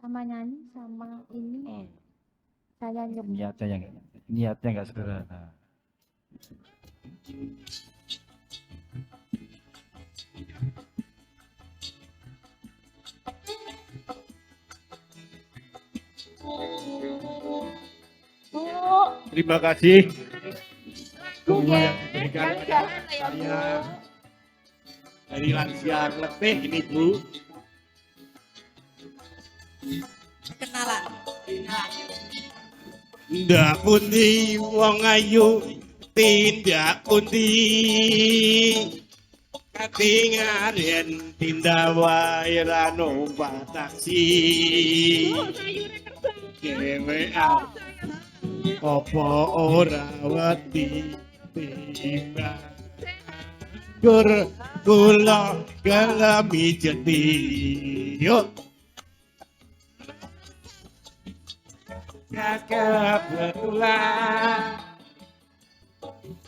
sama nyanyi sama ini Oh, saya nyebut. niatnya nggak sederhana. Bu, Terima kasih Bu semua ya, yang diberikan yang pada jalan ya Bu. saya dari lansia letih ini Bu. Kenalan. Ndak pundi wong ayu tindak pundi katingaren tindak wae ra numpak taksi dhewean apa ora wedi timbang gur kula gelemi jeti yuk kebetulan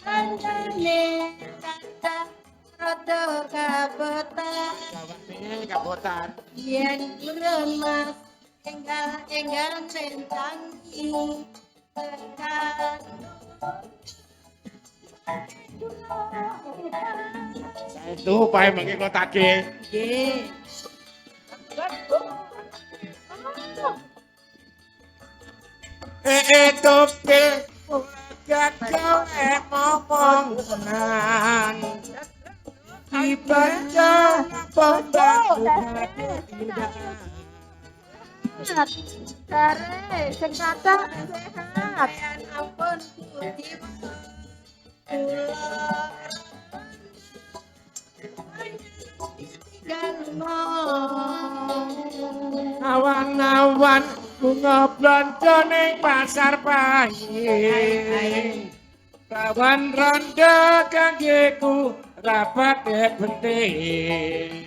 Andane kata rada kabotan. kabotan Yen urun mas enggal rentangi tekan. saya itu pae mengke kotake Nggih. tope gak oleh momongan dibaca Dari sing kata sehat. Ayan ampun Gusti kula awan-awan bunga blonjo ning pasar pahing kawan ronda kanggeku rapat penting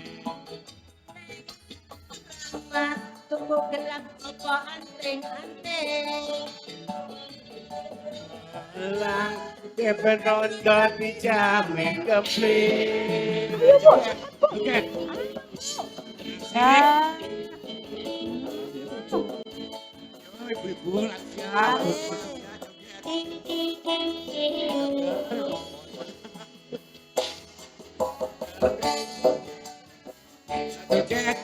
mas tuku gelang apa anting-anting. lang kepen ronda dijamin kepling oke Ya, ibu-ibu lansia joget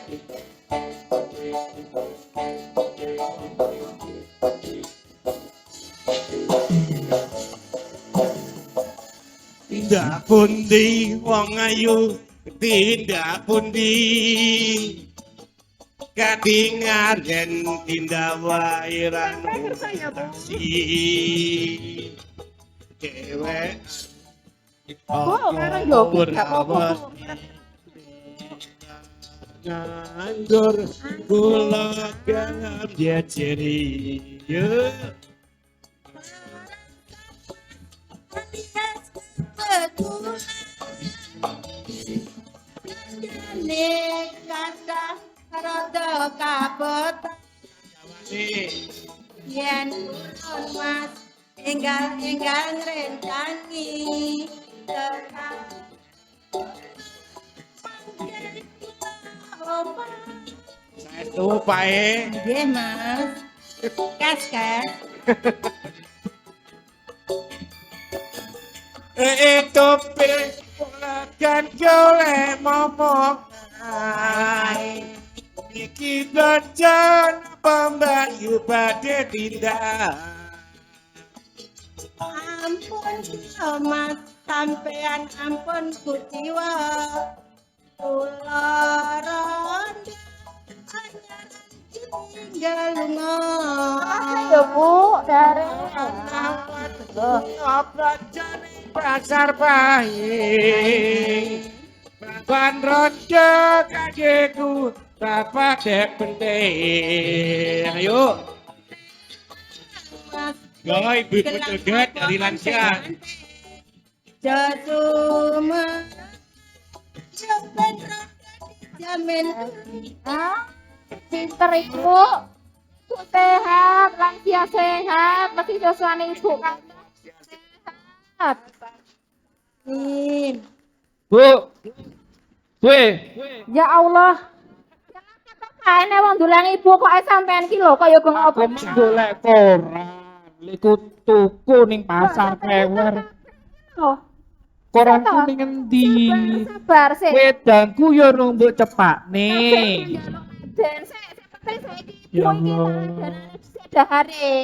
tindak pundi wong ayu tindak pundi katingaren tindak wae ra taksi dewek sekarang joget gak apa-apa. nganggur kula galap jejeri Andane kata rada kabotan. Yen urun mas enggal rentangi tekan. saya tuh pae Nggih mas. Kas. tope kan oleh momongan iki dojan pembayu badhe tindak Ampun mas sampean ampun kuciwa. Kula ronda anyar tinggal lunga. Makasih ya Bu, dari Obrojane pasar pahing Baban rondo kageku Bapak dek penting Ayo Mas Yo ibu-ibu joget dari lansia Jasuma Jamin jamin ah, pinter Ibu. Ibu sehat, lansia sehat, masih dosane Ibu kan. Sehat. Bu, Bu, Ya Allah. Jangan kata Ene wong dolang ibu kok ae sampean ki lho kaya gong Aku apa. golek koran. Iku tuku ning pasar kewer. Oh, Koran Sabar, ning endi? sabar sih. Wedangku yo numbuk cepakne. Den, sik penting saiki Ya ibu iki Allah. sedahare.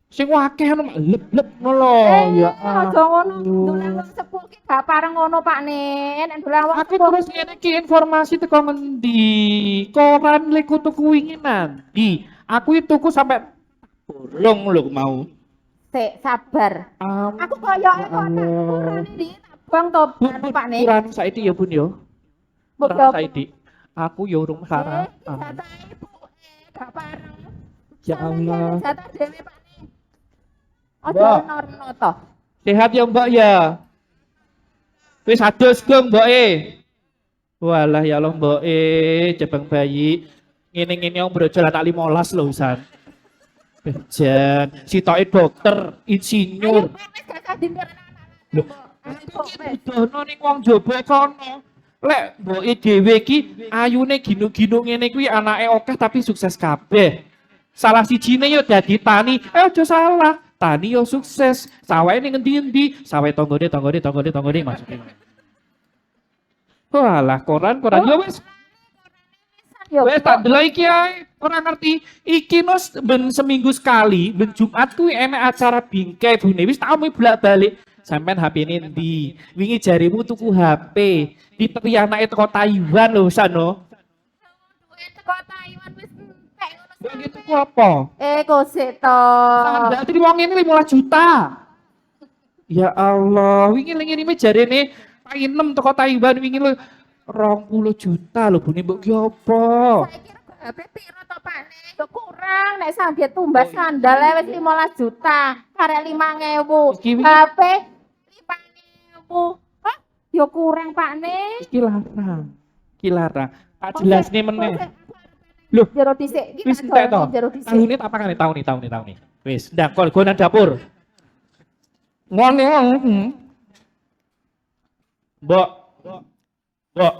Sing akeh ono lep-lep ngono ya. Aja ngono. ampun. Dolang wong sepuh ki gak pareng ngono Pak Nen. Nek dolang wong Aku sepuh terus ngene iki informasi teko ngendi? Koran liku tuku wingi nanti. Aku itu tuku sampai bolong lho mau. sik sabar. Aku koyo kok tak kurang ndi tabang to Pak Nen. Kurang saiki ya Bun yo. Mbok Kurang saiki. Aku ya urung sarap. Jatah ibu gak pareng. Ya Allah. Jatah dhewe Pak Nen. Ojo Mbak. norno to. Sehat ya Mbak ya. Wis adus gong Mboke. Walah ya Allah Mboke, jebang bayi. Ngene-ngene om brojol anak 15 lho wisan. Bejan, sitoke dokter, insinyur. Wis gak usah dindir Lho, anak-anak. dono ning wong jaba kono. Lek mboke dhewe iki ayune ginu-ginu ngene kuwi anake akeh tapi sukses kabeh. Salah sijine yo dadi tani. Aja salah. Tani yo sukses. Sawahe ning endi-endi? Sawahe tanggane maksudnya. Walah, koran yo wis Yo. wis tak delok iki ae. Ora ngerti. Iki nos ben seminggu sekali, ben Jumat kuwi enek acara bingkai bune. Wis tak omongi bolak-balik. Sampean HP ini ndi? Wingi jarimu tuku HP. Diteri anake teko Taiwan lho sano. Duit teko Taiwan wis entek ngono. Wingi tuku apa? Kok sik to. Sandal tadi wong ini 15 juta. Ya Allah, wingi ngirime jarene painem teko Taiwan wingi lho 20 juta lho bune mbok ki apa? Saiki rego HP piro to Pak Nen? Yo kurang nek sampe tumbas sandal wis 15 juta, karek 5.000. Iki wingi- HP 5.000. Hah? Yo kurang Pak Nen. Iki larang. Iki larang. Tak jelasne meneh. Loh, Jero dhisik iki wis tak entek to. dolani jero dhisik. Tahune tak pakane tahun. Wis, ndak kol gonan dapur. Ngene. Mbok. Mbok.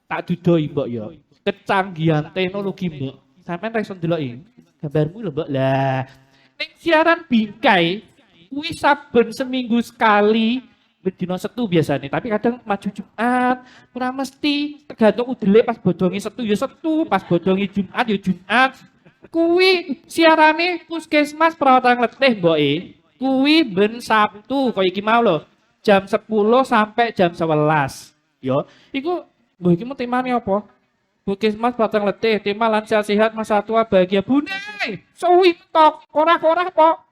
Tak dudoi mbok ya. Kecanggihan teknologi mbok. Sampeyan ra iso ndeloki. Gambarmu lho mbok. Lah, ning siaran bingkai kuwi saben seminggu sekali dina Setu biasanya, tapi kadang maju Jumat, ora mesti tergantung udele pas bodongi Setu ya Setu, pas bodongi Jumat ya Jumat. Kuwi siarane Puskesmas Perawatan Letih mboke. Kuwi ben Sabtu kaya iki mau lho. Jam 10 sampai jam 11. Yo, iku mbok iki mau temane apa? Puskesmas Perawatan Letih, tema lansia sehat masa tua bahagia. Bune, suwi tok, ora-ora apa?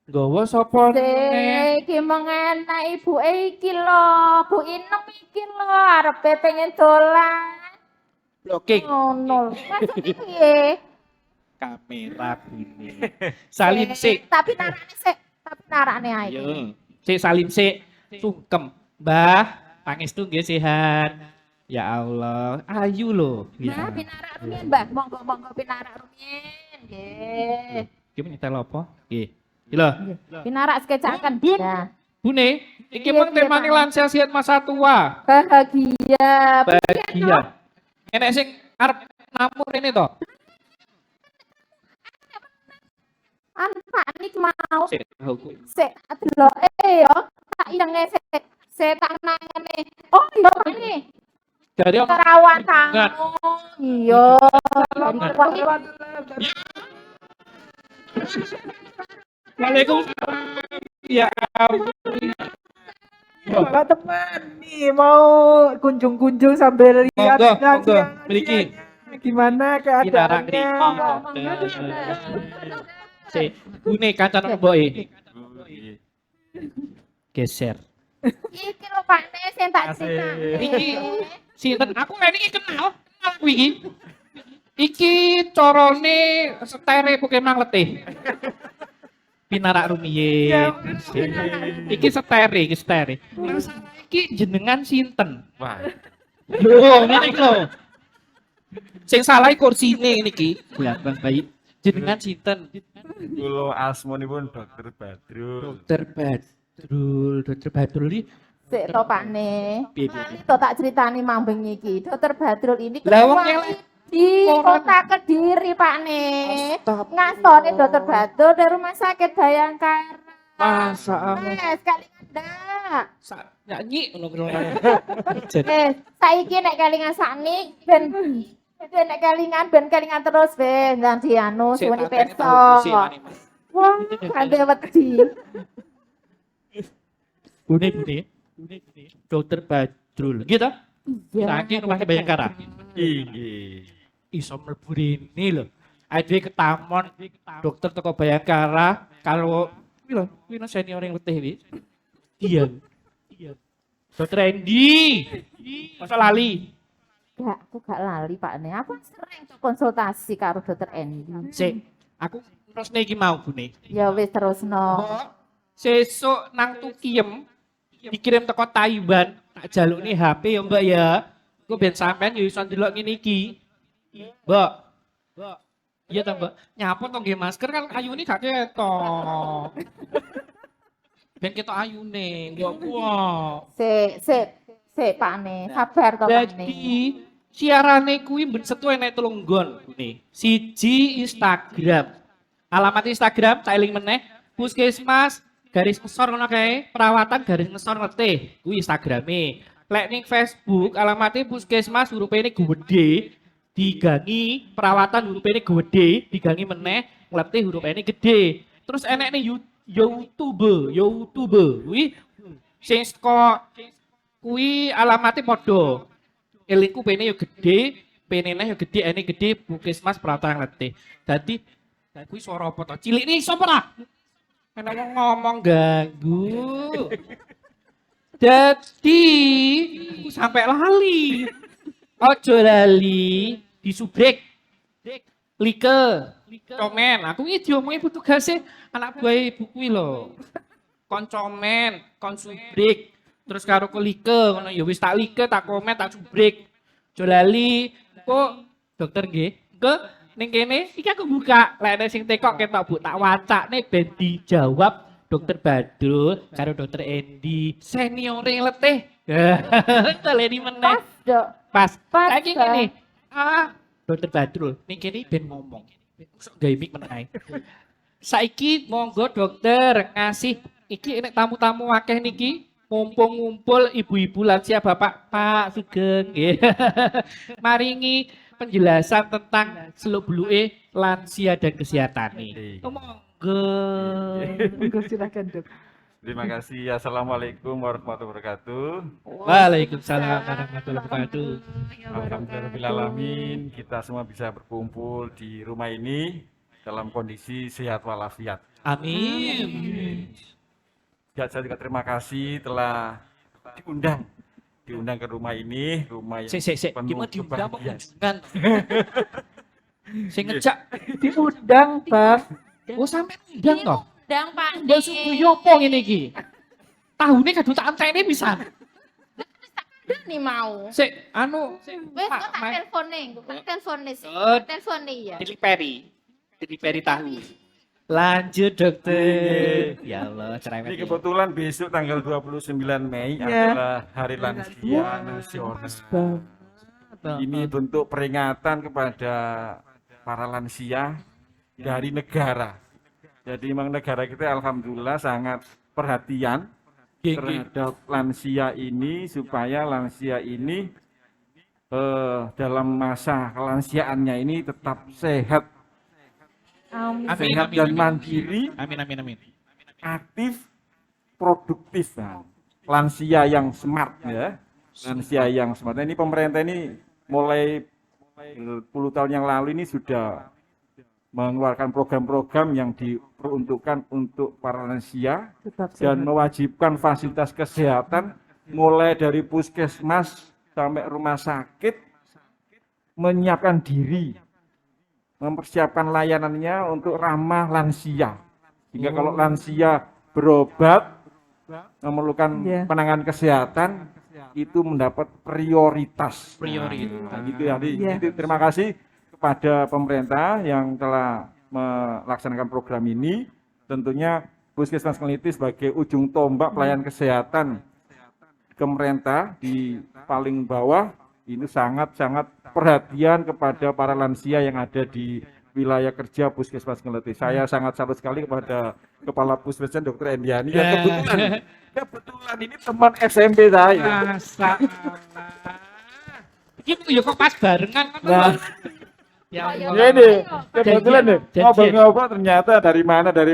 Gawa sapa neh? Iki mengenak ibu iki lho, Bu Inem iki lho arepe pengen dolan. Blocking. Ngono. Maksudnya piye? Kamera bune. Salim sik. Tapi narakne ae. Yo. Sik salim sik. Sungkem. Mbah, pangestu nggih sehat. Ya Allah, ayu loh. Mbah pinarak rumiyin, Mbah. Monggo pinarak rumiyin. Nggih. Iki nyetel apa? Nggih. Lho, Pinarak skecaken. Bun. Ya. Bune, iki Iya, mung iya, temane Pak. lansia sehat masa tua. Bahagia. Bahagia. Enek sing arep namur ini to. Pak nik mau Sik, tahu kuwi. sik deloke yo. Tak ilenge sik tak nangene. Oh iya Pak nih. Dari ono Kerawan tamu. Iya. Dari wah Waalaikumsalam. Ya ampun. Pak teman nih mau kunjung-kunjung sambil lihat Monggo, mriki. gimana Pinarak keadaannya. ngriki. Sik, bune kancan mboke. Geser. iki lho Pak Nek sing tak critakne. Iki sinten? Aku ini kenal kuwi iki. Iki carane setere Pokemon letih. Pinarak rumiyin. Iki setere. Masalah iki jenengan sinten? Wah. Lho, ngene iki lho. Sing salah kursine niki. Belakang bayi. Jenengan sinten? Kulo asmanipun Dokter Badrul. Dokter Badrul iki Sik to Pak Nek. piye? Lali to tak critani mambeng iki. Dokter Badrul ini Lah wong ketua elek Di Koran. kota Kediri Pak nih. Astagfirullah. Ngastone dokter Badul dari rumah sakit Bayangkara. Masa Allah. Sekalian ndak. Nyanyi ngono Saiki nek kelingan sakni ben nek kelingan terus ben dan dianu suwuni perso. Wah, ada wedi. Bune. Dokter Badrul. Gitu. Iya. Saiki rumahnya Bayangkara. Inggih. Iso mlebu rene lho. Ade ketamon dokter teko Bayangkara kalau kuwi lho senior yang letih iki. Iya. Dokter Endi. Masa lali. Aku gak lali Pak nih. Aku sering tuh konsultasi karo dokter Endi. Sik, aku terus iki mau Bune. Ya wis terusno. Sesuk nang Tukiem dikirim teko Taiwan, tak jalukne HP ya Mbak ya. Engko ben sampean yo iso ndelok ngene iki. Mbak. Iya ta Mbak, nyapa to nggih masker kan ayune gak ketok. Ben ketok ayune, mbok wah. Sik Pak nih, sabar to Pak nih. Jadi siarane kuwi ben setu enek telung nggon Bune. Siji Instagram. Alamat Instagram tak eling meneh, Puskesmas garis ngesor ngono kae, perawatan garis ngesor letih. Kuwi Instagrame. Lek ning Facebook alamatnya Puskesmas huruf ini gede, digangi perawatan huruf ini gede, digangi meneh letih huruf ini gede. Terus enek nih YouTube. Kuwi sing saka kuwi alamatnya padha. Elingku pene yo gede, penene yo gede, ene gede Puskesmas perawatan letih. Dadi kuwi suara apa to? Cilik nih sapa ta? Enak wong ngomong ganggu. Jadi sampai lali. Ojo lali disubrek. Like, komen. Aku iki diomongi petugasnya anak buah ibu kuwi lho. Kon komen, kon subrek. Terus karo ko like ngono ya wis tak like, tak komen, tak subrek. Ojo lali. Kok dokter nggih? Ke ning kene iki aku buka. Lek sing tekok ketok Bu tak wacakne ben dijawab Dokter Badrul karo Dokter Endi senior yang letih. Taleni meneh. Pas dok. Pas. Pas, Saiki ngene. Dokter Badrul ning kene ben ngomong. Sok gawe mic meneh ae. Saiki monggo dokter ngasih iki nek tamu-tamu akeh niki mumpung ngumpul ibu-ibu lansia Bapak Pak Sugeng nggih. Maringi penjelasan tentang seluk-beluke lansia dan kesehatan nih. Monggo. Monggo silakan Dok. Terima kasih. Assalamualaikum warahmatullahi wabarakatuh. Waalaikumsalam warahmatullahi wabarakatuh. Alhamdulillahirrahmanirrahim. Kita semua bisa berkumpul di rumah ini dalam kondisi sehat walafiat. Amin. Ya, saya juga terima kasih telah diundang ke rumah ini, rumah yang Sik. penuh Gimana diundang kok kebahagiaan. undangan? Sing ngejak. Diundang, Bang. Oh sampe undang toh? Undang Pak Mbak nih. suku yopo ngene iki? Tahune kadung tak antene pisan. Nih mau. Sik, anu Wes kok tak telpone, kok telpone sih. Oh. Telpone ya. Diliperi tahu. Lanjut dokter. Ya Allah, cerewet. Ini kebetulan besok tanggal 29 Mei Ya. adalah Hari Lansia Nasional. Bang. Ini bentuk peringatan kepada para lansia dari negara. Jadi memang negara kita alhamdulillah sangat perhatian terhadap lansia ini supaya lansia ini dalam masa kelansiaannya ini tetap sehat, Amin. sehat dan mandiri, Amin. aktif, produktif. Nah, lansia yang smart ya, lansia yang smart. Nah, ini pemerintah ini mulai 10 tahun yang lalu ini sudah mengeluarkan program-program yang diperuntukkan untuk para lansia Tetap dan sehat. mewajibkan fasilitas kesehatan mulai dari puskesmas sampai rumah sakit menyiapkan diri, mempersiapkan layanannya untuk ramah lansia. Sehingga kalau lansia berobat, memerlukan Iya. penanganan kesehatan, itu mendapat prioritas. Prioritas. Nah, gitu ya. Iya. Jadi terima kasih kepada pemerintah yang telah melaksanakan program ini. Tentunya Puskesmas Keliti sebagai ujung tombak pelayanan kesehatan pemerintah di paling bawah ini sangat-sangat perhatian kepada para lansia yang ada di wilayah kerja Puskesmas Ngelete. Saya sangat salut sekali kepada Kepala Puskesmas Dr. Endiani yang kebetulan ini teman SMP saya. Masa. Iki yo kok pas barengan kan. Nah, Ya Ayo, Allah. ini kebetulan nih Janjian. ngobrol-ngobrol ternyata dari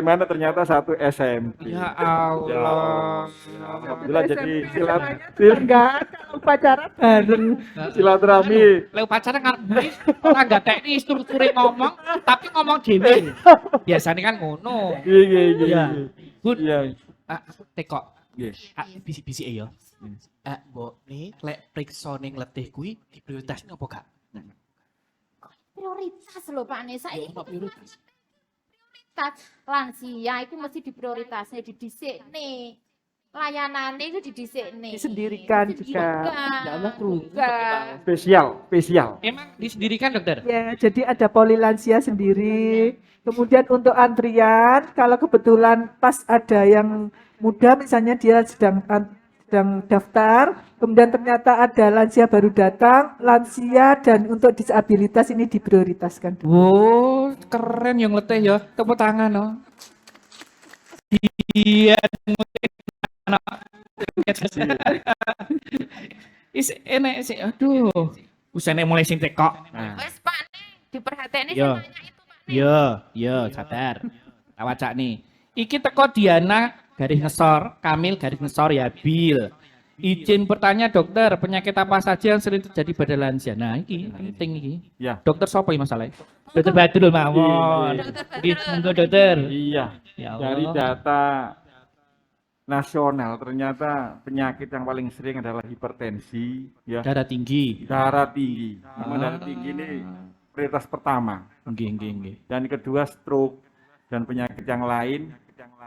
mana ternyata satu SMP. Ya Allah. Alhamdulillah jadi Enggak, kalau upacara bareng. silaturahmi. Lek pacaran kan ora enggak teknis strukture ngomong, tapi ngomong dhewe. Biasanya kan ngono. Iya. Iya. Bun, Iya. aku tekok. Yes. Bisi-bisi ya. Mbok nih lek priksa ning letih kuwi diprioritasne apa gak? Prioritas lho Pak Ne, saiki Apa prioritas? prioritas lansia itu mesti diprioritasnya didhisikne. Layanane itu didhisikne. Disendirikan juga. Ya Allah krungu. Spesial. Emang disendirikan dokter? Ya, jadi ada poli lansia sendiri. Kemudian untuk antrian, kalau kebetulan pas ada yang muda, misalnya dia sedang daftar, kemudian ternyata ada lansia baru datang, lansia dan untuk disabilitas ini diprioritaskan. Wow, keren yang letih ya. Tepuk tangan no. Iya. Enek sih, aduh. Usane mulai sing tekok. Nah. Wes Pak Ne, diperhatekne Yo. sing banyak itu Pak Ne. Yo, sabar. Awacak nih. Iki teko Diana garis ngesor, Kamil garis ngesor ya Bil. Izin bertanya dokter, penyakit apa saja yang sering terjadi pada lansia? Nah, iki penting iki. Ya. Dokter sapa iki masalahnya? Dokter Badrul mawon. Nggih, monggo dokter. Iya. Ya Dari Allah. data nasional ternyata penyakit yang paling sering adalah hipertensi, ya, Darah tinggi. darah tinggi. Memang darah tinggi ini prioritas pertama. Nggih. Dan kedua stroke dan penyakit yang lain.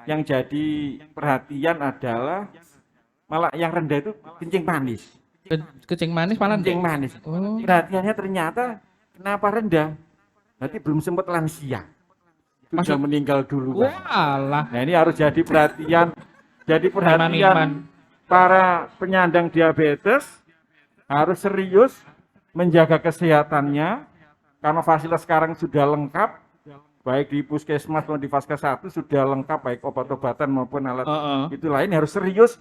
Yang jadi perhatian adalah malah yang rendah itu kencing manis. Kencing manis malah Kencing manis. Oh. Perhatiannya ternyata kenapa rendah? Berarti belum sempat lansia. Sudah Maksud- meninggal dulu. Walah. Nah ini harus jadi perhatian. Jadi perhatian Iman. para penyandang diabetes harus serius menjaga kesehatannya karena fasilitas sekarang sudah lengkap. Baik di puskesmas maupun di Vaskes 1 sudah lengkap baik obat-obatan maupun alat itu lain harus serius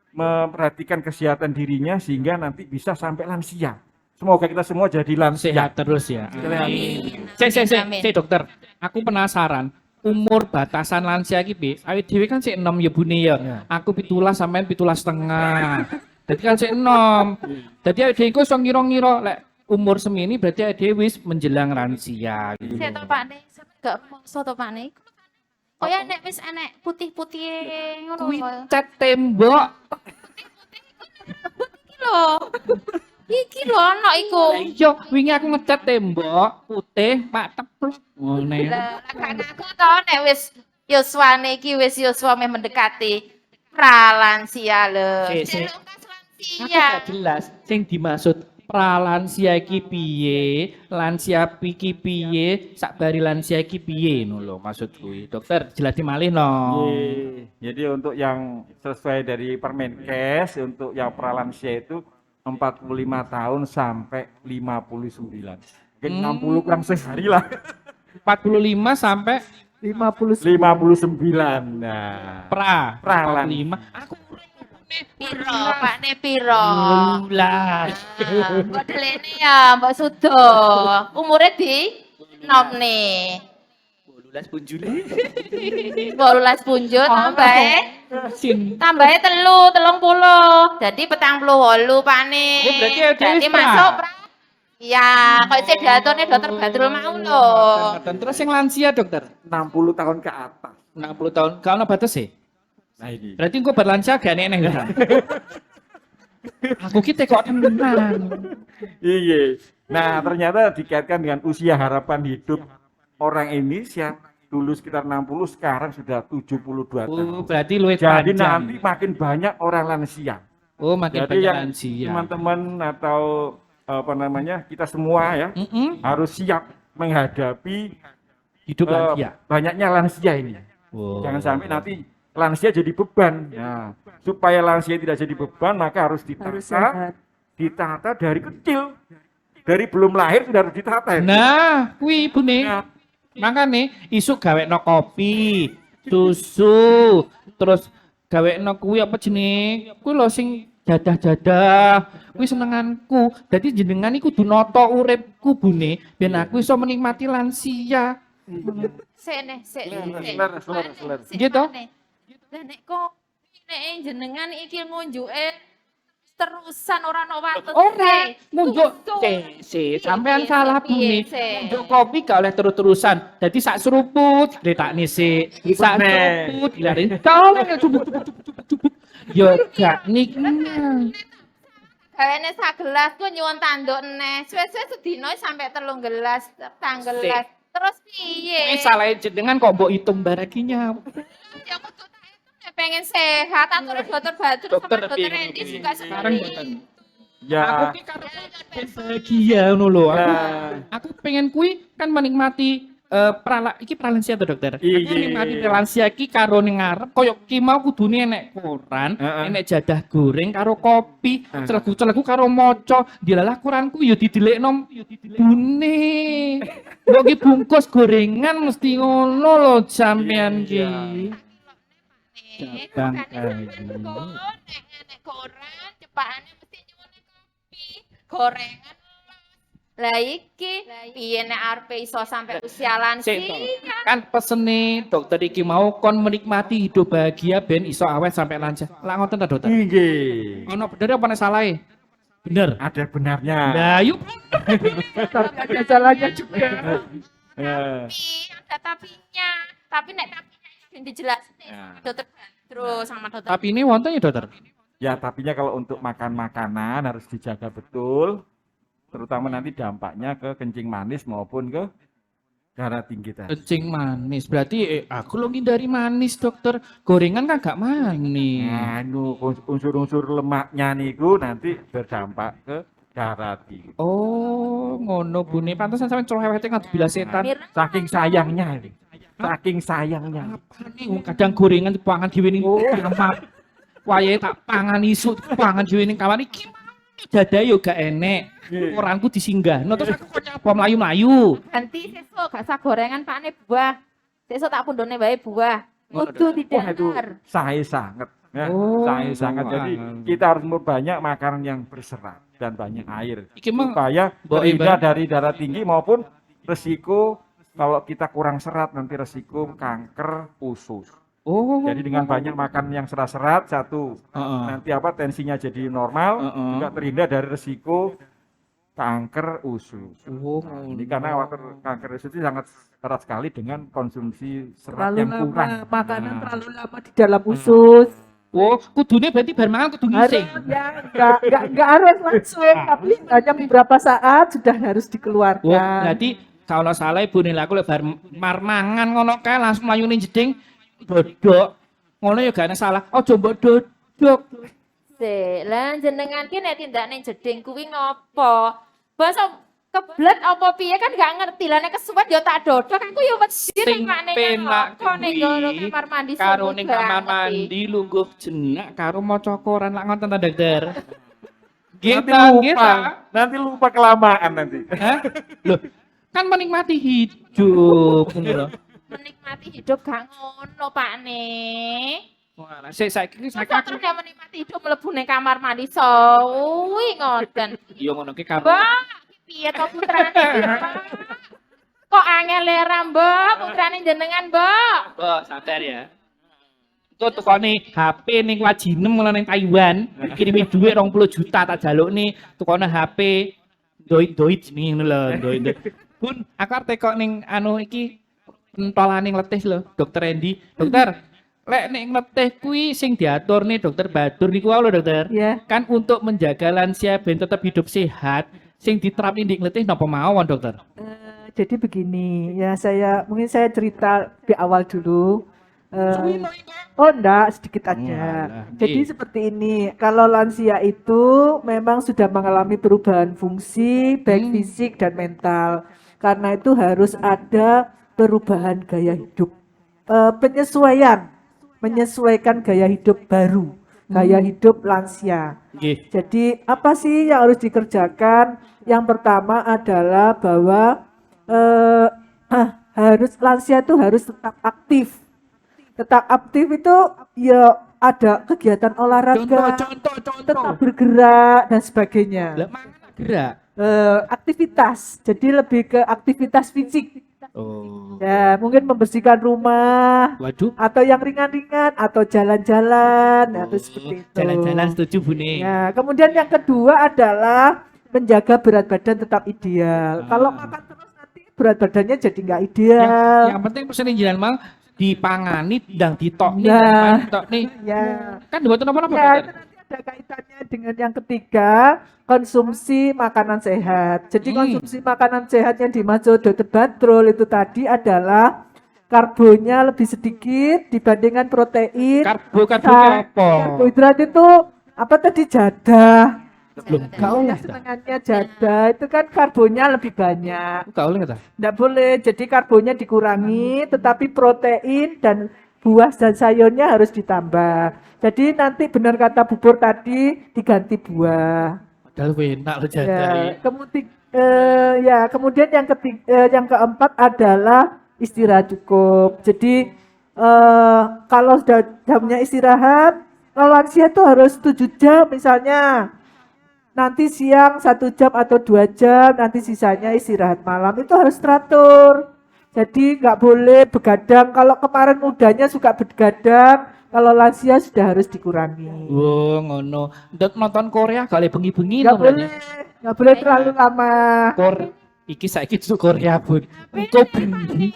memperhatikan kesehatan dirinya sehingga nanti bisa sampai lansia. Semoga kita semua jadi lansia. Sehat terus ya. Amin. Cek dokter. Aku penasaran. Umur batasan lansia iki piye? Awake dhewe kan sik 6 ya bune ya. Aku 17 sampean 17,5. Dadi kan sik 6. Dadi awake dhewe iku iso ngira-ngira lek umur semini berarti awake dhewe wis menjelang lansia. Saya to Pak Ne, sampe gak rumangsa to Pak Ne. Oh ya nek wis enek putih-putih ngono Kuwi lho. cat tembok. Iki lho. Iki lho ana iku. Iya, wingi aku ngecat tembok putih, Pak teplok. Ngene. Lah kan aku to nek wis yuswane iki wis yuswa meh mendekati pralansia lho. Sik. Jaluk kas Aku lansia. gak jelas sing dimaksud pralansia iki piye, lansia iki piye, sakbari lansia iki piye ngono lho maksud kuwi. Dokter, jelas malih no. Jadi untuk yang sesuai dari Permenkes untuk yang pralansia itu 45 tahun sampai 59. Mungkin 60 kurang sehari lah. 45 sampai 50 59. Nah, pralan. Pralan. 45. Aku Piro Pak Ne piro? lah. Mbok delene ya Mbok Sudo. Umure di nomne. 12 punjule. 12 punjul tambahe. Sin. Tambahe 30. Jadi 48 Pak Ne. Oh, berarti ada Jadi wis, masuk Pak. Iya, kok sik diaturne dokter Badrul mau lho. Dan terus yang lansia dokter 60 tahun ke atas. 60 tahun kalau batas sih. Nah ini. Berarti engko berlansia gak nek kan. Aku kita kok temenan. Iya. Nah, ternyata dikaitkan dengan usia harapan hidup orang Indonesia dulu sekitar 60, sekarang sudah 72 tahun. Oh, berarti luwih Jadi panjang. nanti makin banyak orang lansia. Oh, makin Jadi banyak yang lansia. teman-teman atau apa namanya kita semua ya harus siap menghadapi Hidup lansia. banyaknya lansia ini. Wow. Jangan sampai nanti lansia jadi beban. Nah, supaya lansia tidak jadi beban maka harus harus ditata sehat. ditata dari kecil. Dari belum lahir sudah harus ditata. Nah, kuwi ibune. Nah, Makane isuk gawekno kopi, susu, terus gawekno kuwi apa jenenge? Kuwi lho sing jadah-jadah. Kuwi senenganku. Dadi jenengan iku kudu nata uripku, Bune, ben aku iso menikmati lansia. Sene, Seler. Gitu. Lah nek kok nek jenengan iki ngunjuke terusan ora ono waktu. Ora, ngunjuk sih, sampean salah Bune. Ngunjuk kopi gak oleh terus-terusan. Dadi sak seruput diletakne sik. Sak seruput dilarin. Tolong cubuk. Yo gak nikmat. Gawene sak gelas ku nyuwun tanduk neh. Suwe-suwe sedina sampe 3 gelas, tang gelas. Terus piye? Ini salah jenengan kok mbok hitung barakinya. Ya kudu tak itu pengen sehat atur dokter Badrus sama Dokter dokter piye? Endi juga Sekarang seperti mboten. ya. Aku ki karep bahagia ngono lho. Nah, Aku pengen kuwi kan menikmati iki pralansia to dokter. Aku Iya. menikmati pralansia iki karo ning ngarep koyo ki mau kudune enek koran, Heeh. enek jadah goreng karo kopi, celegu-celegu karo maca. Dilalah koranku yo didelikno Bune. Kok ki bungkus gorengan mesti ngono lho sampean ki. Cabang kayu. Nek koran cepakane mesti nyuwun kopi, gorengan. Lah iki piye nek arepe iso sampai usia lansia? Sik, Toh. Kan pesene dokter iki mau kon menikmati hidup bahagia ben iso awet sampai lancar. Lah ngoten ta dokter? Inggih. Ono bener apa nek salah? Bener. Ada benarnya. Lah yuk. Ada salahnya juga. Ya. Tapi ada tapinya. Tapi nek tapinya yang dijelasin Ya. dokter Badrus sama dokter. Tapi ini wonten ya dokter. Ya, tapinya kalau untuk makan makanan harus dijaga betul. Terutama nanti dampaknya ke kencing manis maupun ke darah tinggi tadi. Kencing manis. Berarti aku lo ngindari manis dokter. Gorengan kan gak manis. Anu unsur-unsur lemaknya niku nanti berdampak ke darah tinggi. Oh, ngono Bune. Pantesan sampe cerewete ngadu bila setan. Mirna Saking sayangnya ini. Saking sayangnya. Apa nih? Kadang gorengan dipangan dhewe ning kamar. Wayahe tak pangan isuk pangan dhewe ning kamar iki. Dadah yo gak enek. Koranku disinggahno terus aku kok nyapa mlayu-mlayu. ganti sesuk gak usah gorengan pakne buah. Sesuk tak pundone wae buah. Ngono, Kudu Wah itu tidak. saya sangat. Ya, Oh, saya sangat. Jadi kita harus memperbanyak makanan yang berserat dan banyak air. Iki mah Supaya Mbok terhindar Iban. dari darah tinggi maupun resiko kalau kita kurang serat nanti resiko kanker usus. oh. Jadi dengan banyak makan yang serat-serat satu Heeh. nanti apa tensinya jadi normal Heeh. juga terhindar dari resiko kanker usus. Oh, Ini karena kanker usus itu sangat erat sekali dengan konsumsi serat Terlalu yang lama, kurang. makanan Nah. terlalu lama di dalam usus. oh, kudune berarti bar mangan kudu Harus ngising. ya, enggak harus langsung, tapi hanya beberapa saat sudah harus Oh, dikeluarkan. berarti kalau salah ibu nih aku bar mangan ngono kae langsung mlayu ning jeding dodok. Ngono ya gak ada salah. Ojo mbok dodok. Sik, lah jenengan ki nek tindak ning jeding kuwi ngopo? Basa keblet apa piye kan gak ngerti. Lah nek kesuwen ya tak dodok aku ya wedi Sing ning pakne penak kok ning ngono kuwi kamar mandi karo suwi ning banget kamar iki. mandi lungguh jenak karo maca koran lak ngoten ta dokter. Nggih Nanti ta, nggih lupa, ta. nanti lupa kelamaan nanti. Hah? Loh, kan menikmati hidup ngono lho. Menikmati hidup gak ngono pakne. Wah, saiki Masa aku kan menikmati hidup mlebu ning kamar mandi suwi ngoten. yo ngono ki karo Mbak, piye to putrane? Mbak? Kok angel era, Mbak? Putrane jenengan, Mbak? Mbok sadar ya. Kok tukone HP ning Wajinem ngono ning Taiwan, kirimi dhuwit 20 juta tak jalukne tukone HP doit jenenge ngono lho, doit. Bun, aku arep tekok ning anu iki pentolaning letih lho, Dokter Endi. Dokter, lek ning letih kuwi sing diatur nih Dokter Badur niku wae lho, Dokter. Ya, Kan untuk menjaga lansia ben tetap hidup sehat, sing diterapin di letih napa mawon, Dokter? jadi begini, ya mungkin saya cerita di awal dulu. Oh enggak, sedikit aja. Walah, Jadi nggih. seperti ini, kalau lansia itu memang sudah mengalami perubahan fungsi, baik fisik dan mental. Karena itu harus ada perubahan gaya hidup, penyesuaian, menyesuaikan gaya hidup baru. gaya hidup lansia. Nggih. Jadi apa sih yang harus dikerjakan? Yang pertama adalah bahwa harus lansia itu harus tetap aktif. Tetap aktif itu ya ada kegiatan olahraga, tetap bergerak dan sebagainya. Lah mana gerak? Aktivitas, jadi lebih ke aktivitas fisik. Oh. Ya, mungkin membersihkan rumah Waduh. atau yang ringan-ringan atau jalan-jalan atau seperti itu. Jalan-jalan setuju Bu Ning. Ya, kemudian yang kedua adalah menjaga berat badan tetap ideal. Kalau makan terus nanti berat badannya jadi nggak ideal. Yang penting pesen jalan mang dipangani ndang ditokni Nah. ditokni. Ya, Kan dibuat apa-apa ya Pak? itu nanti ada kaitannya dengan yang ketiga, konsumsi makanan sehat. Jadi konsumsi makanan sehat yang dimaksud Dr. Badrul itu tadi adalah karbonnya lebih sedikit dibandingkan protein. Karbo Nah, apa? Karbohidrat itu apa tadi, jadah. Belum Kalau yang senengannya jadah itu kan karbonnya lebih banyak. Enggak oleh ta? Nggak boleh, jadi karbonnya dikurangi, tetapi protein dan buah dan sayurnya harus ditambah. Jadi nanti benar kata bubur tadi diganti buah. Padahal enak lo Ya, jadah. kemudian yang keempat adalah istirahat cukup. Jadi kalau sudah jamnya istirahat, kalau lansia itu harus 7 jam misalnya. Nanti siang 1 jam atau 2 jam, nanti sisanya istirahat malam. Itu harus teratur. Jadi nggak boleh begadang. Kalau kemarin mudanya suka begadang, kalau lansia sudah harus dikurangi. Oh, ngono. Ndak nonton Korea gak oleh bengi-bengi Nggak to berarti. boleh, nggak boleh terlalu lama. Iki saiki tuh Korea Bun. Engko bengi.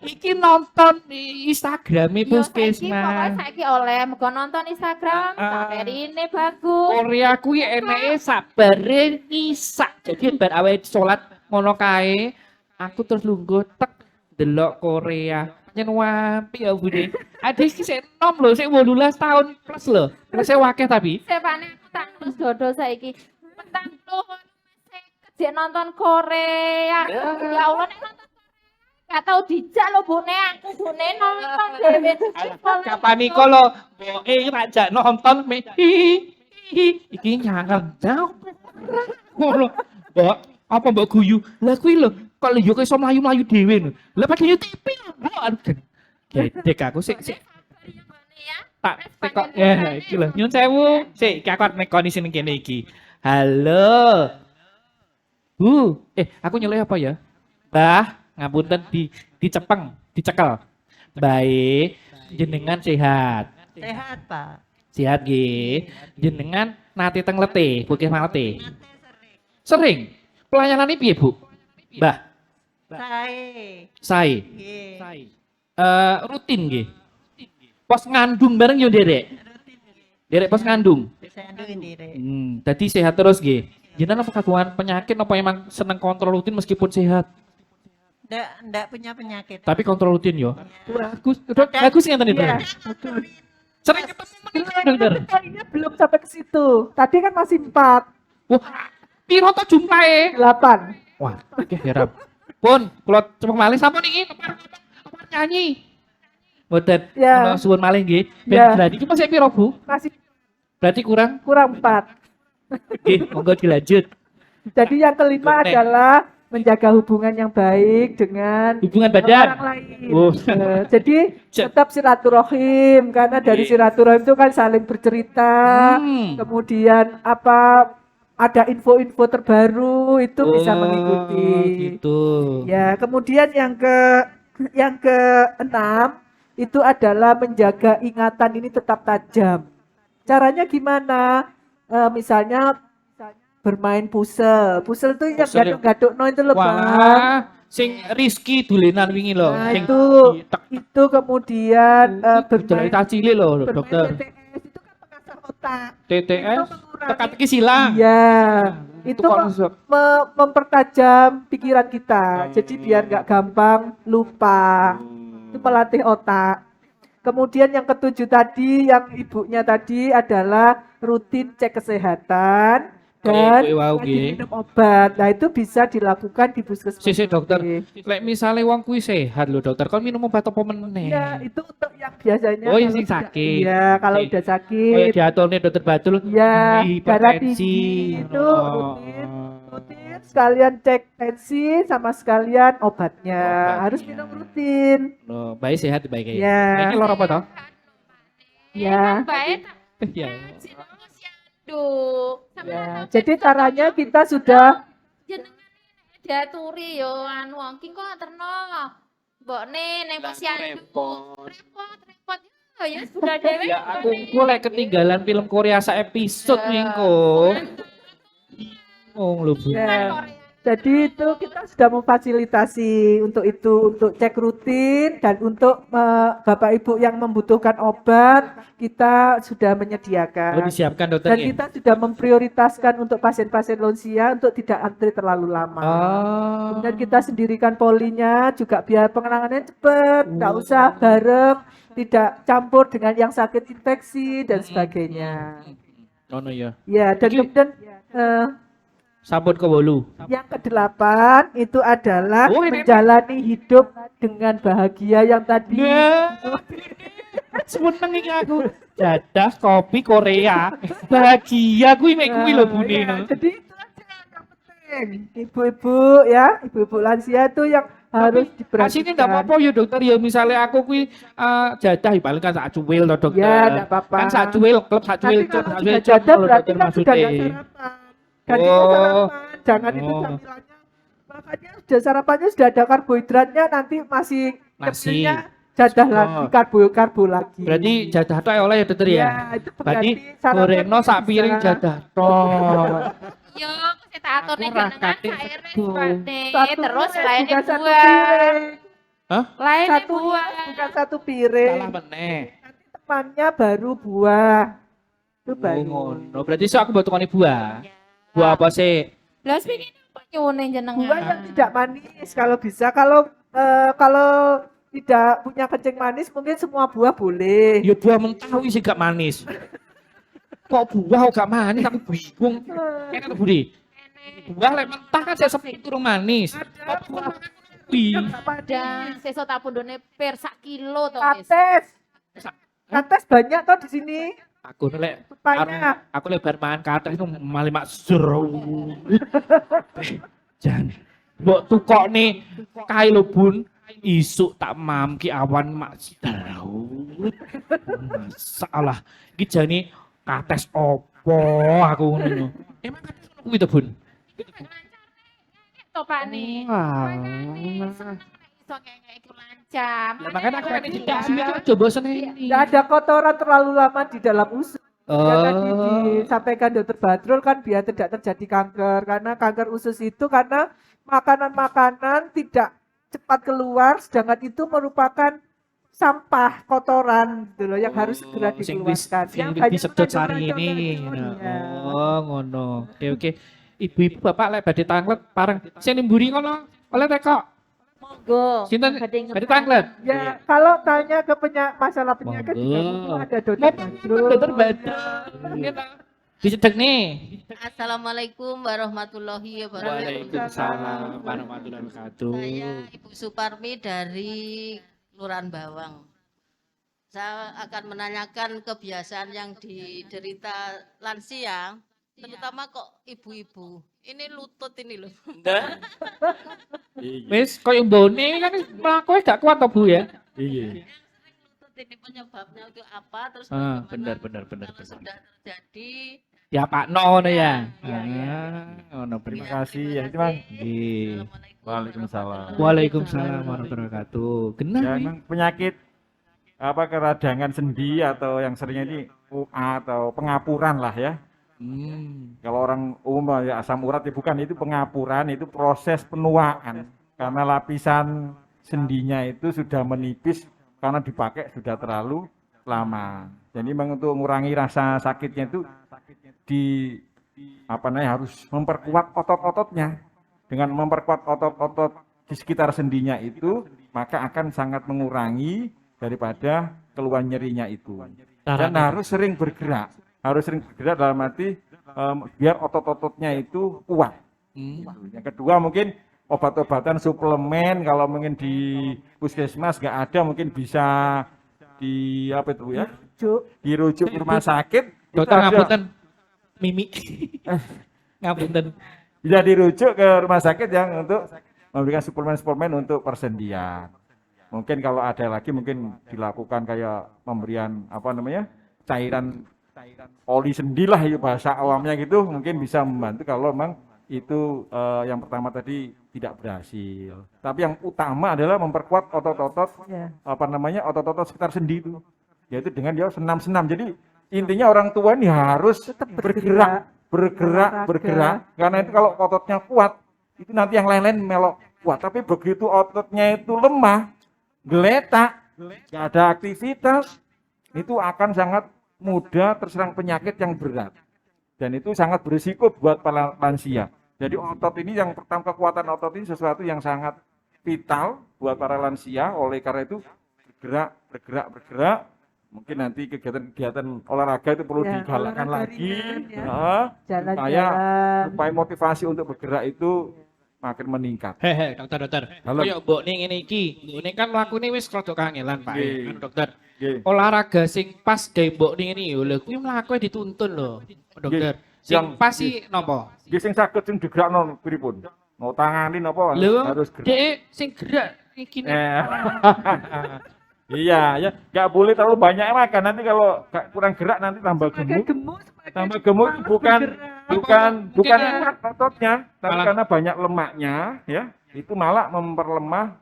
Iki nonton di Instagrame Yo saiki pokoknya Puskesmas. saiki oleh mergo nonton Instagram, ini bagus. Korea kuwi eneke sabare ngisak. Jadi bar awake salat ngono kae, aku terus lungguh tek delok Korea. Pancen wapi ya Bune. Ade iki sik enom lho, sik 18 tahun plus lho. Terus saya wakeh tapi. Sepane aku tak terus dodo saiki. Mentang luhur kejek nonton Korea. Ya Allah nek nonton gak tau dijak lo Bune, aku Bune nonton dhewe. Kapan nih kalau boe raja nonton me iki nyangar jauh. Ngono. Mbok, apa mbok guyu? Lah kuwi lho, kok yo iso mlayu-mlayu dhewe lho. Lah padahal yo TV mbok aduh. Gedek aku sik tak tekok iki lho. Nyun sewu. Sik iki aku arep nekoni sing kene iki. Halo. Bu, aku nyeleh apa ya? Mbah, ngapunten dicepeng, dicekel. Baik, jenengan sehat. Sehat, Pak. Sehat nggih. Jenengan nate teng Lete, Puskesmas Lete. Sering. Pelayanane piye, Bu? Mbah, sae. Nggih. Rutin nggih. Pos ngandung bareng yo, Derek. Derek pos ngandung. Saya anduin diri. Dadi sehat terus nggih. Jenengan apa kagungan penyakit apa emang seneng kontrol rutin meskipun sehat? Ndak punya penyakit. Tapi kontrol rutin yo. Bagus. Bagus ngeten itu. Iya. Sering ketemu meneh, Dokter. Kayaknya belum sampai ke situ. Tadi kan masih 4, Wah, piro to jumlahe? 8. Wah, oke heran. Pun, kalau cepet malih sampun iki apa nyanyi. Mboten, Ya. kula suwun malih nggih. Ben Ya. berarti iki masih piro, Bu? Masih Berarti kurang. kurang 4. Nggih, monggo dilanjut. Jadi yang kelima Nek. adalah menjaga hubungan yang baik dengan Hubungan badan. orang lain. Oh. Jadi tetap silaturahim karena dari silaturahim itu kan saling bercerita. Kemudian apa ada info-info terbaru itu bisa mengikuti. Gitu. Ya, kemudian yang keenam itu adalah menjaga ingatan ini tetap tajam. Caranya gimana? Misalnya bermain puzzle. Puzzle itu yang Puzzle ya. gaduk-gaduk itu loh, Bang. Wah, sing Rizky dulenan wingi lho. Nah, Sing tek itu kemudian berjalan bermain cilik lho, bermain Dokter. TTS itu kan pengasah otak. TTS Itu mengurangi- teka-teki silang. Iya, Itu itu konsep. mempertajam pikiran kita. Jadi biar nggak gampang lupa. Itu melatih otak. Kemudian yang ketujuh tadi, yang ibunya tadi adalah rutin cek kesehatan dan Kowe wau lagi nggih. minum obat. Nah itu bisa dilakukan di puskesmas. Sik dokter. nanti. Lek misale wong kuwi sehat lho dokter, kon minum obat apa meneh? Ya itu untuk yang biasanya. Oh, yang kalau sing tidak- sakit. Iya kalau Sing- udah Kayak sakit. diaturne dokter Batul. Ya darah hipertensi. tinggi itu Oh. rutin sekalian cek tensi sama sekalian obatnya. Obatnya. Harus minum rutin. Loh, baik sehat baik ya. Ya. Iki loro apa toh? Ya. Baik, Ya. Duh, Ya, jadi caranya kita sudah jenengan diaturi yo anu ki kok terno. Mbokne ning posyandu. Repot. Ya sudah dewe. Ya aku lek ketinggalan film Korea sak episode mingko. Oh lho Bu. ya, jadi itu kita sudah memfasilitasi untuk itu, untuk cek rutin dan untuk Bapak Ibu yang membutuhkan obat kita sudah Oh menyediakan. disiapkan dokter Dan ya? kita sudah memprioritaskan untuk pasien-pasien lansia untuk tidak antri terlalu lama. Oh. Kemudian kita sendirikan polinya juga biar penanganannya cepat, nggak usah bareng, tidak campur dengan yang sakit infeksi dan sebagainya. Ono ya. Ya, dan Iki- kemudian Sabun ke bolu. yang kedelapan itu adalah Oh, ini- menjalani hidup dengan bahagia yang tadi. Ya. Seneng iki aku. Jadah kopi Korea. Bahagia kuwi mek kuwi lho bune. Ya, jadi itu aja yang penting. Ibu-ibu ya, ibu-ibu lansia itu yang harus diperhatikan. Asine enggak apa-apa ya dokter ya misalnya aku kuwi jadah paling kan sak cuwil to dokter. Ya, enggak apa-apa. Kan sak cuwil klub sak cuwil Tapi klub kalau sak cuwil sudah jadah lho, berarti dokter kan sudah nggak maksudnya. sarapan. Gantinya Oh. sarapan, jangan itu Oh. camilannya. Makanya sudah sarapannya sudah ada karbohidratnya, nanti masih Nasi. kecilnya jadah lagi, Oh. karbo lagi. Berarti jadah tok oleh ya dokter ya. Ya, itu Berarti sarapan gorengno sak piring bisa. jadah tok. Yo, saya tak aturne Aku ora jenengan kate saire sego. Pakne. Satu Terus piring, lainnya bukan satu buah. piring. Lainnya Satu buah. bukan satu piring. Salah meneh. Nanti temannya baru buah. Itu Oh baru. ngono. Berarti sok aku mbok tukoni buah. Buah apa sih? Lah sepikir apa nyuwune jenengan? Buah yang tidak manis kalau bisa. Kalau tidak punya kencing manis mungkin semua buah boleh. Ya buah mentah wis gak manis. Kok buah kok gak manis aku bingung. Enak to Budi? Buah lek mentah kan sepi turun manis. Kok buah kuwi? Dan sesuk tak pundone per sak kilo to wis. Kates. Kates banyak toh di sini. Aku lek Rupanya. aku lebar mangan kathah itu malah mak seru. Jan. Mbok tukokne kae lho Bun. Isuk tak mamki awan mak seru. Masalah. Iki jane kates opo aku ngono. Emang kates ngono kuwi to Bun? Topane. Wah. Iso ngek iku lancam. Lah makanya aku kan tidak sini coba seneni. Tidak ada kotoran terlalu lama di dalam usus. Ya tadi Oh. disampaikan Dokter Badrul kan biar tidak terjadi kanker. Karena kanker usus itu karena makanan-makanan tidak cepat keluar, sedangkan itu merupakan sampah kotoran gitu loh yang harus segera dikeluarkan. Yang banyak disedot mengandung hari ini. racun-racun, ya. Oh, ngono. Oke. Ibu-ibu bapak lek badhe tanglet pareng sing nimburi kono oleh teko. Monggo. Sinten badhe tanglet? Ya, kalau tanya ke masalah penyakit juga Monggo. mungkin ada Dokter Badrul. Dokter Badrul. Dicedek nih. Assalamualaikum warahmatullahi wabarakatuh. Waalaikumsalam warahmatullahi wabarakatuh. Saya Ibu Suparmi dari Kelurahan Bawang. Saya akan menanyakan kebiasaan yang diderita lansia, terutama kok ibu-ibu. Ini lutut ini loh. Wis koyo mbone kan mlaku gak kuat to Bu ya? Iya. Lutut ini penyebabnya itu apa? Terus Ah, bagaimana benar. kalau sudah terjadi? Ya Pak No ngono ya. Iya, Ngono Terima terima kasih ya, itu Bang. kasih. Waalaikumsalam. Waalaikumsalam warahmatullahi wabarakatuh. Genah Ya, nih. memang penyakit apa keradangan sendi atau yang seringnya ini UA atau pengapuran lah ya. Kalau orang umum ya asam urat ya bukan, itu pengapuran, itu proses penuaan karena lapisan sendinya itu sudah menipis karena dipakai sudah terlalu lama. Jadi memang untuk mengurangi rasa sakitnya itu harus memperkuat otot-ototnya. Dengan memperkuat otot-otot di sekitar sendinya itu, maka akan sangat mengurangi daripada keluhan nyerinya itu. Dan harus sering bergerak dalam arti biar otot-ototnya itu kuat. Yang kedua mungkin obat-obatan suplemen kalau mungkin di puskesmas nggak ada mungkin bisa di apa itu ya? Dirujuk ke rumah sakit. Dokter Itu ada. ngapunten Mimi. Ngapunten. Bisa dirujuk ke rumah sakit yang untuk memberikan suplemen-suplemen untuk persendian. Mungkin kalau ada lagi mungkin dilakukan kayak pemberian apa namanya cairan oli sendi lah ya bahasa awamnya gitu mungkin bisa membantu kalau memang itu yang pertama tadi tidak berhasil. Tapi yang utama adalah memperkuat otot-otot apa namanya otot-otot sekitar sendi itu, yaitu dengan dia senam-senam. Jadi intinya orang tua ini harus bergerak. Karena itu kalau ototnya kuat, itu nanti yang lain-lain melok kuat. Tapi begitu ototnya itu lemah, geletak, nggak ada aktivitas, itu akan sangat mudah terserang penyakit yang berat. Dan itu sangat berisiko buat para lansia. Jadi otot ini yang pertama kekuatan otot ini sesuatu yang sangat vital buat para lansia. Oleh karena itu bergerak. Mungkin nanti kegiatan olahraga itu perlu digalakkan lagi, supaya motivasi untuk bergerak itu makin meningkat. Hehe, dokter. Halo. Kayak mbok ning ngene iki, mbok ning kan lakune wis rada kangelan, Pak. Nggih. Kan dokter. Nggih. Olahraga sing pas gawe mbok ning ngene yo lho kuwi mlakuke dituntun lho, dokter. Sing Yang- pas sih napa? Nggih sing saged sing digerakno pripun? Mau tangani napa Lho, harus gerak. dhek sing gerak iki. Iya, ya nggak boleh terlalu banyak makan. Nanti kalau kurang gerak nanti tambah gemuk. Tambah gemuk itu bukan Mungkin kuat ototnya, tapi malah- karena banyak lemaknya, ya itu malah memperlemah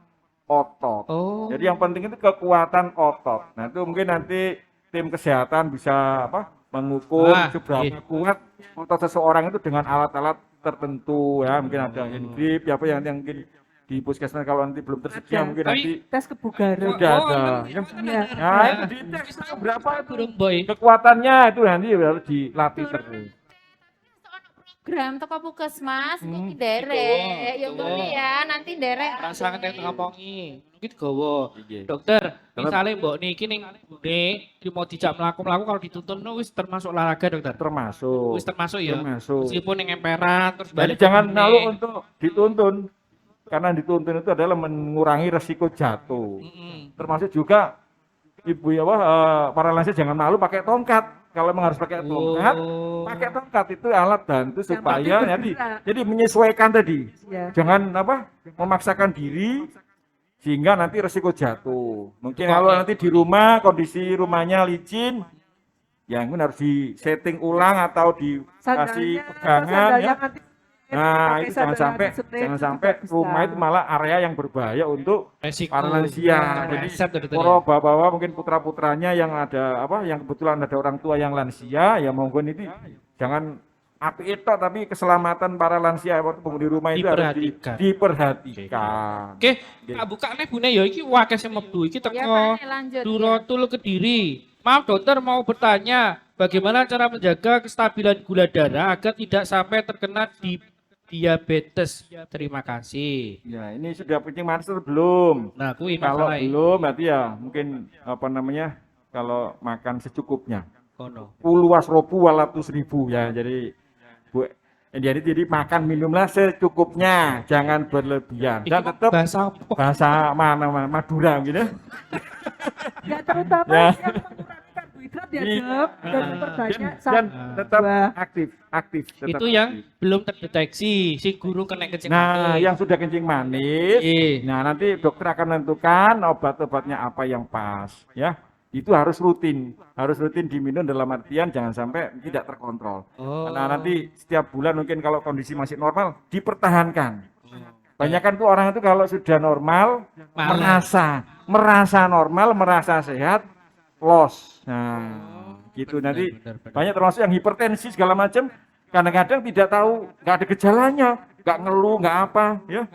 otot. Oh. Jadi yang penting itu kekuatan otot. Nah itu mungkin nanti tim kesehatan bisa mengukur Ah, seberapa iya. kuat otot seseorang itu dengan alat-alat tertentu ya. Mungkin ada hand grip, ya apa yang mungkin di puskesmas kalau nanti belum tersedia mungkin Tapi- nanti Tes kebugaran. sudah Oh, ada. Iya. Nah itu dites berapa itu Burung boy. kekuatannya itu nanti harus dilatih terus. Program toko puskesmas Hmm, iki derek. Ya Tuwa. boleh ya, nanti derek. Rasa ngerti ngomongi. Iki gawa. Iya. Dokter, misalnya mbok niki ning bune mau dijak mlaku-mlaku kalau dituntun wis termasuk olahraga, dokter. Termasuk. Wis termasuk ya. Termasuk. Meskipun ning emperan terus Jadi balik jangan ke lalu bune. untuk dituntun. Karena dituntun itu adalah mengurangi resiko jatuh. Mm-mm. Termasuk juga ibu ya para lansia jangan malu pakai tongkat. Kalau memang harus pakai tongkat, Oh. pakai tongkat itu alat bantu supaya penting jadi menyesuaikan tadi. Ya. Jangan memaksakan diri sehingga nanti resiko jatuh. Mungkin Betul, kalau Pak. nanti di rumah kondisi rumahnya licin, ya mungkin harus di setting ulang atau dikasih pegangan ya. Nah, itu jangan sampai rumah itu malah area yang berbahaya untuk Resiko. para lansia. Jadi Resep, dokter, ya. para bapak-bapak mungkin putra-putranya yang ada yang kebetulan ada orang tua yang lansia, ya monggo ini jangan api itu tapi keselamatan para lansia waktu penghuni rumah itu harus diperhatikan. Oke, tak buka nih bune ya iki wakil sing mlebu iki Ya, teko Pak, lanjut. Durotul Kediri. Maaf dokter mau bertanya, bagaimana cara menjaga kestabilan gula darah agar tidak sampai terkena diabetes? Terima kasih. Ya, ini sudah kencing manis atau belum? Nah, kuwi Kalau masalah belum berarti ya mungkin kalau makan secukupnya. kono. Puluas ropu walatus ribu ya. Jadi jadi makan minumlah secukupnya, jangan berlebihan. Dan tetap bahasa apa? bahasa mana Madura gitu. Ya terutama Ya. yang mengurangi karbohidrat ya dok dan memperbanyak Dan tetap buah. aktif. Tetap Itu yang aktif. belum terdeteksi, si guru kena kencing Nah, manis. yang sudah kencing manis, Iya. nah nanti dokter akan menentukan obat-obatnya apa yang pas, ya. Itu harus rutin diminum dalam artian jangan sampai tidak terkontrol. Oh. Nah, nanti setiap bulan mungkin kalau kondisi masih normal dipertahankan. Banyakan tuh orang itu kalau sudah normal Malas. merasa normal, merasa sehat, los. Nah, gitu nanti Benar. banyak termasuk yang hipertensi segala macam kadang-kadang tidak tahu, nggak ada gejalanya, nggak ngeluh, nggak apa, ya.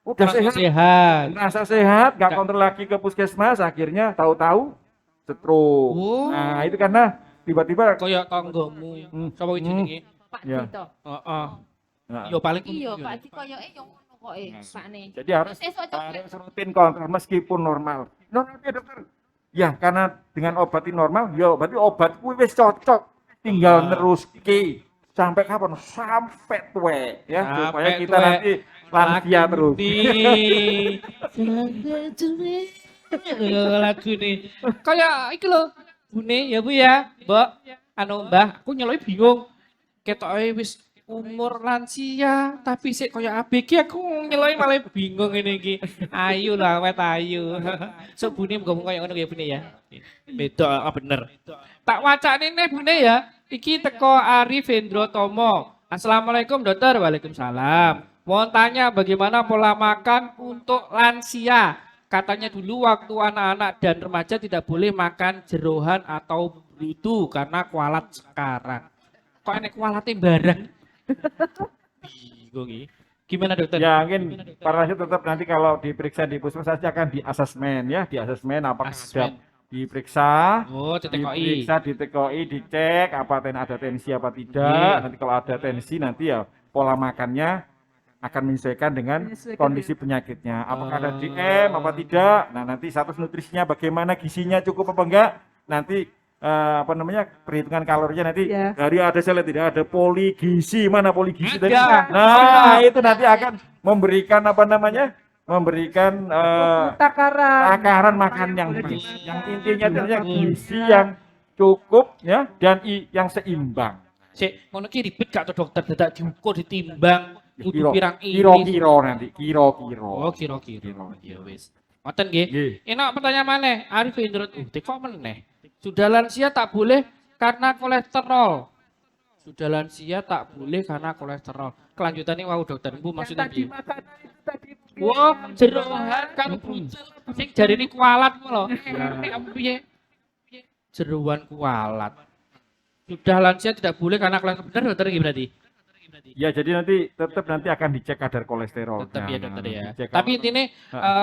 Udah sehat. merasa sehat, nggak kontrol lagi ke puskesmas, akhirnya tahu-tahu stroke. Oh. Nah, itu karena tiba-tiba Kaya tanggamu. Sapa iki jenenge? Pak Ya. Dito. Heeh. nah, Yo paling Iya, ngono. Pak Di koyoke yo ngono kok Pak nih. jadi harus Terus esuk coba rutin kontrol meskipun normal. Normal ya dokter. Ya, karena dengan obat ini normal, ya berarti obat kuwi wis cocok. Tinggal neruski sampai kapan? Sampai tuwek ya, supaya Sampai kita tuwek. nanti lansia terus. Lagu nih. Kayak iki lho. Bune ya Bu ya, Mbak. Anu Mbah, aku nyeloi bingung. Ketoke wis umur lansia tapi sik kaya ABG aku nyeloi malah bingung ini iki. Ayu lah wet ayu. So Bune muga-muga kaya ngono ya Bune ya. Beda bener. Tak wacane nih Bune ya. Iki teko Arif Hendro Tomo. Assalamualaikum dokter. Waalaikumsalam. Mau tanya bagaimana pola makan untuk lansia? Katanya dulu waktu anak-anak dan remaja tidak boleh makan jerohan atau brutu karena kualat sekarang. Kok enek kualatnya bareng? Bingung ya. Gimana dokter? Ya mungkin para lansia tetap nanti kalau diperiksa di puskesmas akan di asesmen ya, di asesmen apakah ada Asesmen. diperiksa, Oh, TTKI. diperiksa di TKI, dicek apa ada tensi apa tidak. Nanti kalau ada tensi nanti ya pola makannya akan menyesuaikan dengan Menyesuaikan kondisi penyakitnya. Apakah ada DM apa tidak? Nah nanti status nutrisinya bagaimana, gizinya cukup apa enggak? Nanti apa namanya perhitungan kalorinya nanti Ya. dari ada saya lihat tidak ada poligizi, mana poligizi tadi? Ada. Nah itu nanti akan memberikan apa namanya? Memberikan takaran makan yang pas. Yang intinya ternyata gizi yang cukup ya dan yang seimbang. Sik, ngono ki ribet gak tuh dokter dadak diukur ditimbang kudu pirang Kiro-kiro nanti, kiro-kiro. Oh, kira-kira. Ya wis. Ngoten nggih. Nggih. Enak pertanyaan maneh. Arif Indro kok meneh. Sudah lansia tak boleh karena kolesterol. Sudah lansia tak boleh karena kolesterol. Kelanjutannya wow dokter, Bu maksudnya tadi piye? makanan itu tadi Wah, jeroan kan brucel. Sing jarine kualat ku lho. Piye? Jeroan kualat. Sudah lansia tidak boleh karena kolesterol. Benar dokter iki berarti? Ya jadi nanti tetap nanti akan dicek kadar kolesterol. Tetap ya dokter ya. Dicek Tapi intinya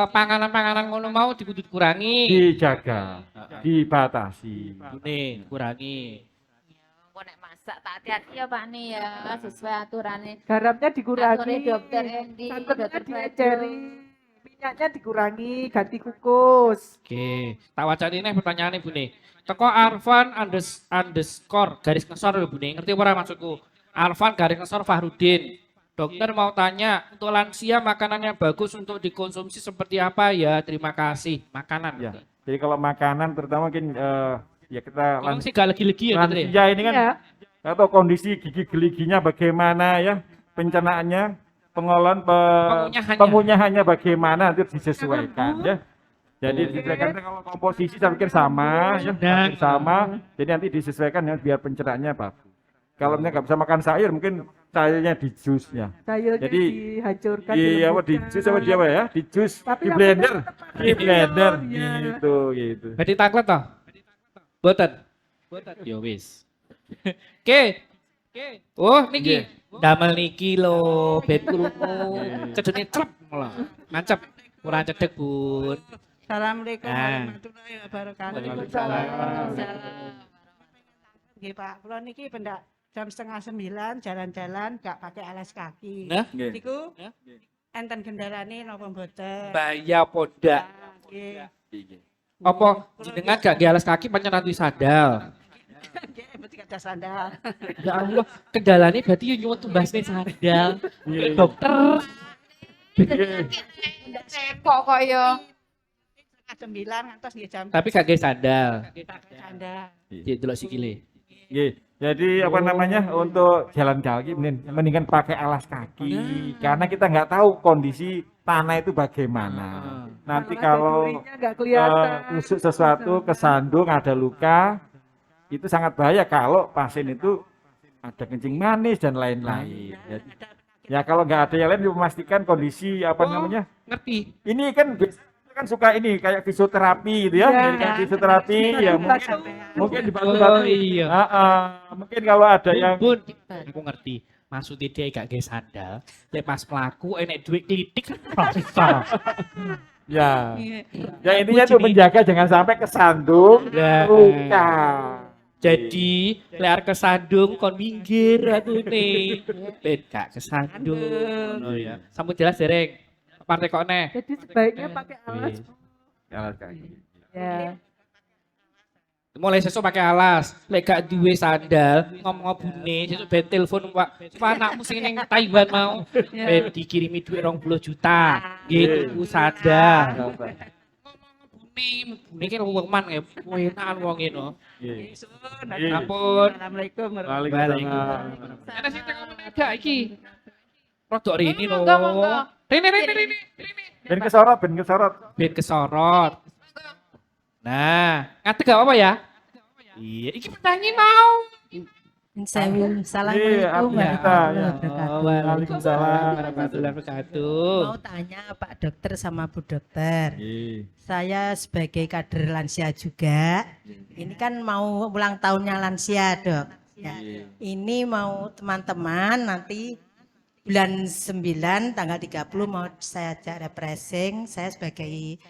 panganan-panganan ngono mau dikurangi. dijaga, dibatasi. Nih, kurangi. Kok nek masak tak hati-hati ya Pak nih ya, sesuai aturannya. garamnya dikurangi, Aturnya dokter Endi, santannya dokter dieceri, minyaknya dikurangi, ganti kukus. Oke, tak wacani nih pertanyaannya Bu nih. Teko Arfan underscore garis ngesor lho Bu nih. Ngerti apa maksudku? Arfan garis ngesor Fahrudin. Dokter mau tanya, untuk lansia makanan yang bagus untuk dikonsumsi seperti apa ya? Terima kasih. Makanan. Ya. dokter. Jadi kalau makanan terutama mungkin ya kita Emang sih gak lagi-lagi ya dokter ya? lansia ini kan Ya, atau kondisi gigi geliginya bagaimana ya, pencernaannya, pengolahan pengunyahannya bagaimana nanti disesuaikan ya. Jadi disesuaikan kalau komposisi saya pikir sama ya, hampir sama. Jadi nanti disesuaikan ya biar pencernaannya bagus. Kalau misalnya nggak bisa makan sayur, mungkin sayurnya di jus ya. sayurnya Jadi, dihancurkan. Iya, apa di jus apa dia apa ya? Di jus, Tapi di yang blender, benar di blender ya. gitu. Berarti taklet toh? Boten. Ya wis. Oke. Oh, niki. Damel niki lho, ben krungu. Cedene clep malah. Mancep. Kurang cedek, Bun. Assalamualaikum Nah. warahmatullahi wabarakatuh. Waalaikumsalam. Nggih Pak, kula niki pendak jam 8:30 jalan-jalan gak pakai alas kaki. Nah, Nggih. Niku Ya. enten kendalane napa mboten? bahaya podak. Nggih. Apa jenengan gak nggih alas kaki pancen nanti sandal. Nggih, berarti ada sandal. Ya Allah, kendalane berarti yo nyuwun tumbasne sandal. Dokter. Kok ya. 9 ngantos nggih jam Tapi gak nggih sandal. pakai sandal. Cek delok sikile. Nggih. Jadi apa namanya untuk jalan kaki mendingan pakai alas kaki karena kita nggak tahu kondisi tanah itu bagaimana. Nanti kalau durinya nggak kelihatan. tusuk sesuatu kesandung ada luka itu sangat bahaya kalau pasien itu ada kencing manis dan lain-lain. Ya kalau nggak ada yang lain memastikan kondisi apa namanya Ngerti? ini kan suka ini kayak fisioterapi gitu ya, Ya. jadi kayak fisioterapi ya mungkin dibantu Oh iya. mungkin kalau ada yang Bun, aku ngerti. Maksudnya dia gak nggih sandal, lek pas mlaku enek duit klitik rasa. ya intinya tuh menjaga jangan sampai kesandung Lah. luka. Jadi lek kesandung kon minggir atune. Ben gak kesandung. Oh ya. Sampun jelas dereng. Partai kok neh. Jadi sebaiknya pakai alas. Alas kaki. Ya. Mulai sesuk pakai alas, lek gak duwe sandal, ngomong bune, sesuk ben telepon Pak. Pak anakmu sing ning Taiwan mau ben dikirimi duit 20 juta. Gitu sadar. Bune ki wong man ya, enakan wong ngono. Ampun. Assalamualaikum Waalaikumsalam. Ana sing teko menegak iki. Rodok rini lho. Monggo, monggo. Rini. Ben kesorot, ben kesorot. Ben kesorot. Nah, ngadeg gak apa ya? Iya, iki penyanyi mau. Assalamualaikum Iya, warahmatullahi kita, ya. wabarakatuh. Waalaikumsalam warahmatullahi wabarakatuh. Mau tanya Pak Dokter sama Bu Dokter. Saya sebagai kader lansia juga. Ini kan mau ulang tahunnya lansia, Dok. Ya. Ini mau teman-teman nanti bulan 9 tanggal 30 mau saya ajak refreshing. Saya sebagai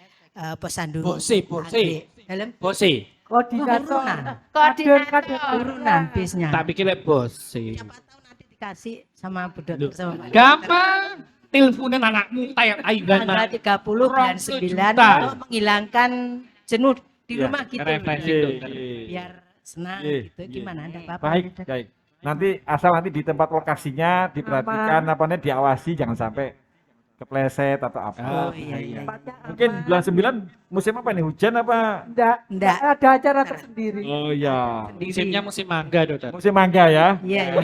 pesandu. Bose. Dalam Bose. Koordinator. Koordinator. turunan bisnya. Tak pikir lek bose. Siapa tahu nanti dikasih sama Bu Dokter sama Pak. Gampang. Teleponan anakmu tayang Taiwan. Tanggal 30 bulan 20 9 juta. untuk menghilangkan jenuh di Ya, rumah gitu. refreshing, dokter. Biar senang Iya, gitu. iya. Gimana? Enggak apa-apa. Baik, baik. Nanti asal nanti di tempat lokasinya diperhatikan diawasi jangan sampai kepleset atau apa. Oh iya iya. Mungkin bulan 9 musim apa nih? Hujan apa? Enggak, ada acara tersendiri. Oh iya. Musimnya musim mangga, dokter. Musim mangga ya. Iya iya.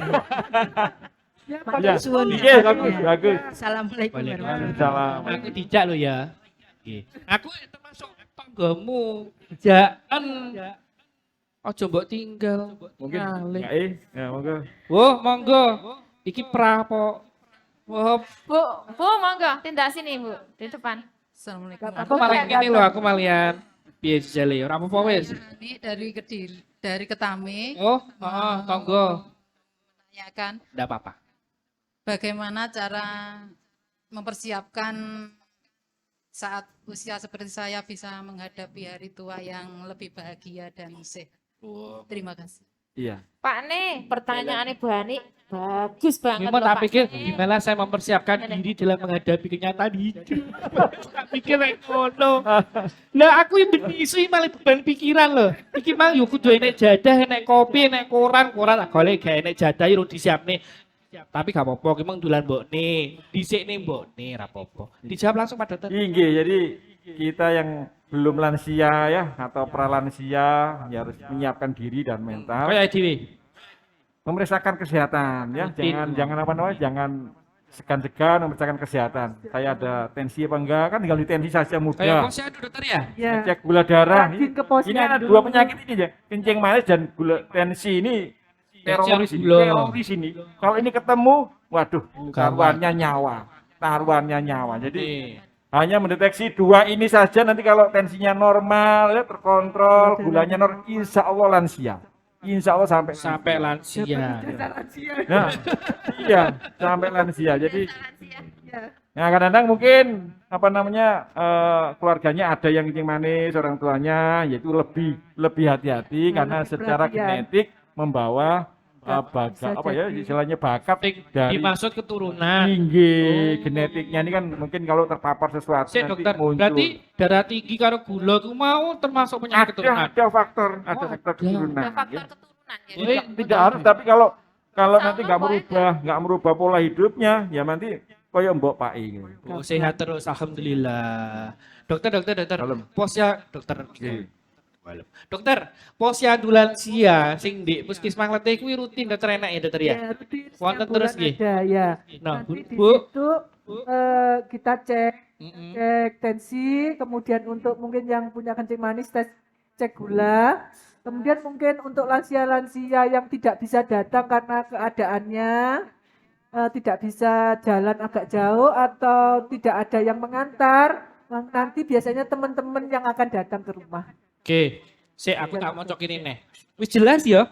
Ya, Ya. Suwun. Iya, bagus, bagus. Assalamualaikum warahmatullahi Waalaikumsalam. Aku dijak lo ya. Aku termasuk tanggamu. Jaan. Ojo mbok tinggal. Mungkin Ngalih. ya monggo. Monggo. Iki prapo. Wah, Bu, monggo, tindak sini Bu, di depan. Assalamualaikum. aku malah ngene lho, aku malian piye jale ora apa-apa wis. Ini dari Kediri, dari Ketame, Oh, heeh, tonggo. menanyakan Enggak apa-apa. bagaimana cara mempersiapkan saat usia seperti saya bisa menghadapi hari tua yang lebih bahagia dan sehat. Terima kasih. Iya. Pak nih, pertanyaan Ibu Hani bagus banget Cuma loh, tak Pak pikir Nih. gimana saya mempersiapkan diri dalam menghadapi kenyataan hidup. Tak pikir kayak ngono. Nah, aku yang isu malah beban pikiran loh. Iki mang yo kudu enek jadah, enek kopi, enek koran tak golek gak enek jadah yo disiapne. Tapi gak apa-apa, ki mang dulan mbokne. Dhisikne mbokne ra apa-apa. Dijawab langsung Pak Dokter. Inggih, jadi kita yang belum lansia ya atau pralansia ya harus menyiapkan diri dan mental, Kayak dhewe. memeriksakan kesehatan ya, Rutin. jangan apa namanya, jangan segan-segan memeriksakan kesehatan. Saya ada tensi apa enggak, kan tinggal di tensi saja Kayak mudah. posyandu Dokter ya. Ya. Cek gula darah. Rajin ke Ini posyandu. ada dua penyakit ini ya, kencing manis dan gula tensi ini teroris ini. gula. Teroris ini. Kalau ini ketemu, waduh, Gawat. taruhannya nyawa. Taruhannya nyawa. Jadi Nih. hanya mendeteksi dua ini saja, nanti kalau tensinya normal ya terkontrol, gulanya normal, insya Allah lansia. Insya Allah Sampai lansia. Nah, iya, sampai lansia. Jadi nah kadang-kadang mungkin apa namanya keluarganya ada yang kencing manis, orang tuanya yaitu lebih hati-hati karena lebih secara perhatian. genetik membawa bakat bisa apa ya jadi. istilahnya bakat dari Dimaksud keturunan. tinggi genetiknya ini kan mungkin kalau terpapar sesuatu Sik nanti dokter, muncul. berarti darah tinggi karo gula itu mau termasuk penyakit keturunan. ada faktor Oh, faktor ada. keturunan. Ada faktor ya. keturunan ya. Jadi Tidak harus, tapi kalau Sama nanti nggak boleh merubah pola hidupnya ya nanti koyo mbok Pak gitu. oh, sehat terus, alhamdulillah. Dokter, Dalam. posya dokter. Oke. Dokter, posyandu lansia sing di Puskesmas Letih kuwi rutin dokter enak ya dokter ya. Ya, rutin Wonten setiap terus bulan nggih. ada, ya. Nah, Nanti di Bu. situ kita cek Mm-mm. tensi, kemudian untuk mungkin yang punya kencing manis cek gula, kemudian mungkin untuk lansia-lansia yang tidak bisa datang karena keadaannya tidak bisa jalan agak jauh atau tidak ada yang mengantar, nanti biasanya teman-teman yang akan datang ke rumah. Oke, aku tak mau cokin ini. Wis jelas ya?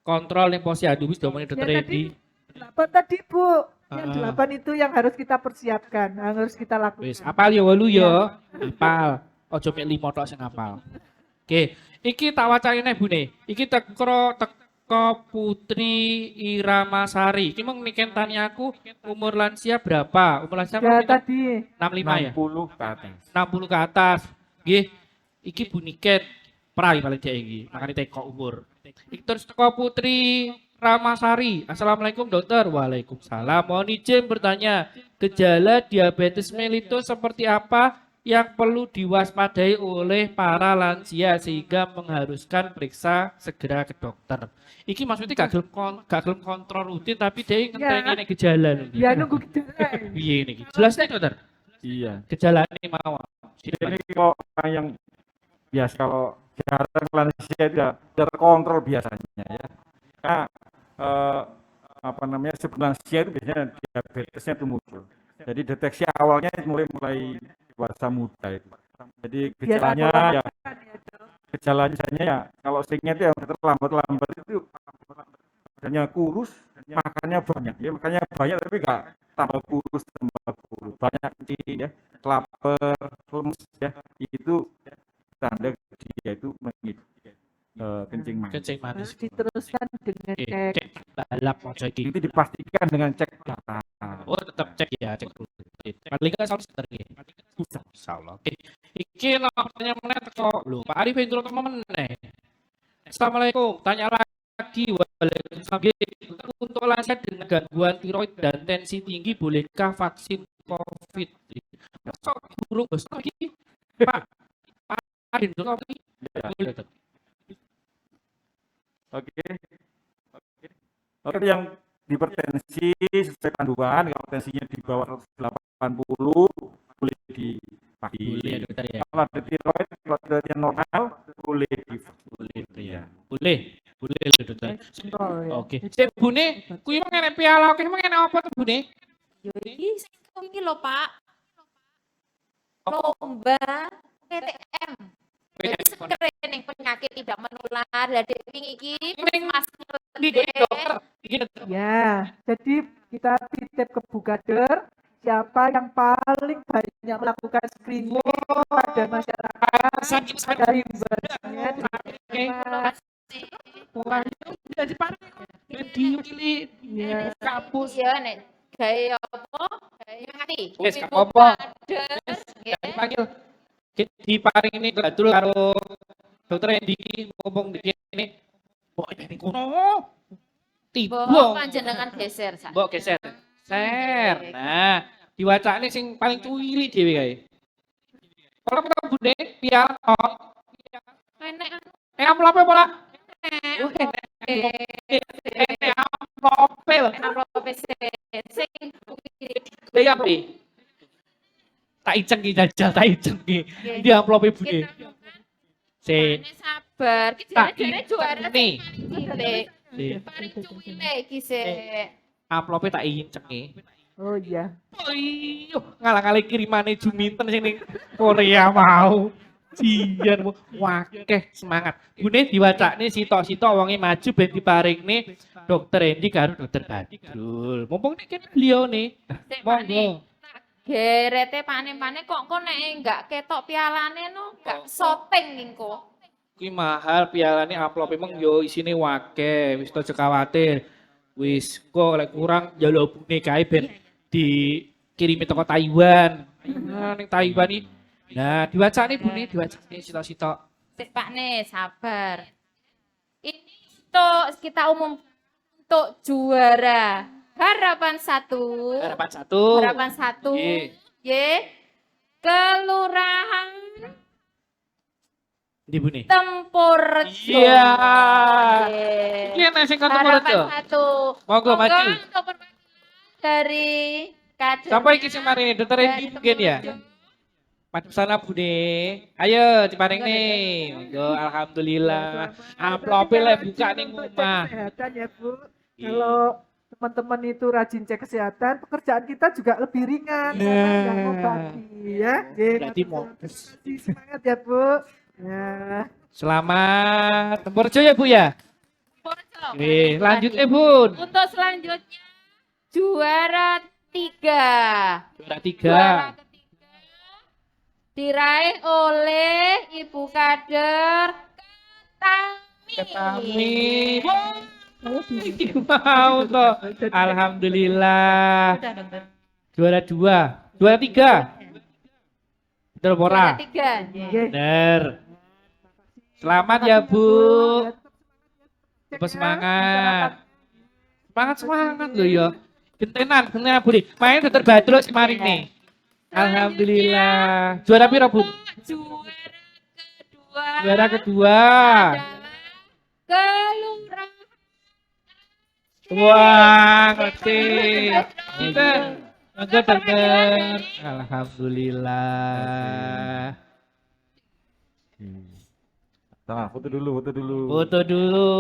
Kontrol yang posyandu wis domone dokter Ya, Edi. 8 tadi Bu, yang Ah. 8 itu yang harus kita persiapkan, yang harus kita lakukan. Wis, apal ya 8 ya. Apal. Ojo mek 5 tok sing apal. Oke, iki tak wacane nek Bune. Iki teko Putri Iramasari. Iki mung niken tanya aku umur lansia berapa? Umur lansia Ya berapa? tadi 65 ya? 60 ke atas. 60 ke atas. Nggih. Iki Bu Niken. Prai paling dia iki, makane teko umur. Iki terus teko Putri Ramasari. Assalamualaikum dokter. Waalaikumsalam. Mohon izin bertanya, gejala diabetes mellitus seperti apa yang perlu diwaspadai oleh para lansia sehingga mengharuskan periksa segera ke dokter? Iki maksudnya gak gelem kontrol rutin tapi dia ngenteni ini gejala nih. Ya nunggu gejala. Piye niki? Jelas nih dokter. Iya. Gejala ini mau. Ini kalau orang yang biasa kalau jarang lansia itu ya terkontrol biasanya ya. Nah, apa namanya sebelum lansia itu biasanya diabetesnya itu muncul. Jadi deteksi awalnya mulai dewasa muda itu. Jadi gejalanya ya kalau seringnya itu yang terlambat itu badannya kurus, makannya banyak ya, makannya banyak tapi enggak tambah kurus banyak ya, lapar, lemes ya, itu tanda dia itu kencing manis. Kencing manis. Diteruskan dengan cek balap mojo iki. Itu dipastikan dengan cek darah. Oh, tetap cek ya, cek rutin. Paling enggak sama sebentar nggih. Insyaallah. Oke. Iki lah pertanyaan meneh teko lho, Pak Arif intro teko meneh. Assalamualaikum, tanya lagi. Waalaikumsalam. Untuk lansia dengan gangguan tiroid dan tensi tinggi bolehkah vaksin COVID? Kok burung bos lagi? Pak Arif intro tadi. Boleh. Oke, yang hipertensi sesuai panduan, kalau tensinya di bawah 180 boleh divaksin. Boleh ya dokter ya. Kalau ada tiroid, kalau tiroidnya normal boleh divaksin. Ya. Boleh lho dokter. kontrol ya. Oke. Sik Bune, kuwi mah ngene piala oke mah ngene apa to Bune? Yo iki sing iki lho Pak. Lomba PTM. Jadi screening penyakit tidak menular. Jadi iki masker Di dokter. Iki dokter. Ya, jadi kita titip ke Bukader siapa yang paling banyak melakukan screening pada masyarakat Sakit dari himbauannya Wah, udah dipakai diukili kampus. Iya nek gawe apa? Gawe mati. Wis gak apa-apa. Nggih. Dipanggil diparing ini dulu karo dokter Endi ngomong di sini. Mbok ini kono. Tiba. Mbok panjenengan geser sak. Mbok geser. Ser. Nah, diwacane sing paling cuwili dhewe kae. Kalau kita Bune piala Enek amplop pola. enek Amplop sing ya Pi. Tak iceng ki jajal, tak iceng ki. Di amplop Bune. Si sabar. Ki jare juara nih. Paling cuwile iki sik. Amplope tak iceng ki. Oh iya. Iyo, ngalang-alang kirimane Juminten sing ning Korea mau. Jian wakeh semangat. Bune diwacane sitok-sitok wonge maju ben diparingne dokter Endi karo dokter Badrul. Mumpung nek kene beliau nih. Monggo. Gerete pane-pane kok nek enggak ketok pialane no, enggak shooting engko. Kuwi mahal pialane amplope emang yo isine wakeh, wis aja khawatir. Wis kok lek kurang njaluk Bune kae ben dikirimi teko Taiwan. Nah, ning Taiwan iki. Nah, diwacane Bune, diwacane sitok-sitok. Sik Pak nih, sabar. Ini untuk kita umum untuk juara harapan 1. Harapan 1. Harapan 1. Nggih. Nggih. Kelurahan Ndi Bune? Tempurjo. Iya. Nggih. Iki ana sing Tempurjo. Harapan 1. Monggo maju. Untuk perwakilan dari kader. Sampai iki sing marini dokter Endi mungkin ya. Maju sana Bune. Ayo diparing nih. Monggo alhamdulillah. Amplope lek buka ning omah. Kesehatan ya Bu. Kalau teman-teman itu rajin cek kesehatan, pekerjaan kita juga lebih ringan karena nggak ngobati ya. Berarti modus. Semangat ya Bu. Ya. Selamat Tempurjo ya Bu ya. Tempurjo. Lanjut Bun. Untuk selanjutnya juara 3. Juara 3. Juara ketiga diraih oleh Ibu Kader Ketami. Ketami. Mau toh. Alhamdulillah. Juara 2. Juara 3. Betul Juara ora? 3. Bener. Selamat ya Bu. Cek Tetap ya, semangat. Semangat loh ya. Gentenan Bu nih. Main Dr. Badruk si mari nih. Alhamdulillah. Juara piro Bu? Juara kedua. Kelurahan. Wah, ngerti. Kita enggak denger. Alhamdulillah. Nah, foto dulu. Foto dulu.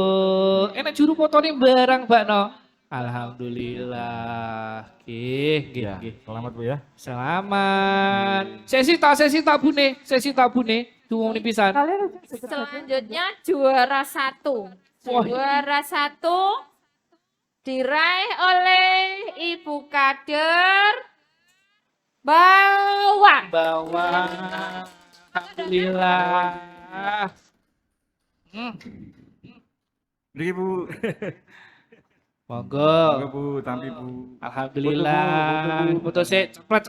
Enak juru fotonya bareng, Mbak No. Alhamdulillah. Ya, selamat Bu ya. Selamat. Sesi tak bune. Tunggu nih pisan. Kalian Selanjutnya juara 1. Wah. Juara 1 diraih oleh Ibu Kader Bawang. Alhamdulillah. Ini Bu. Monggo. Bu, tampi Bu. Alhamdulillah. Foto sih cepet.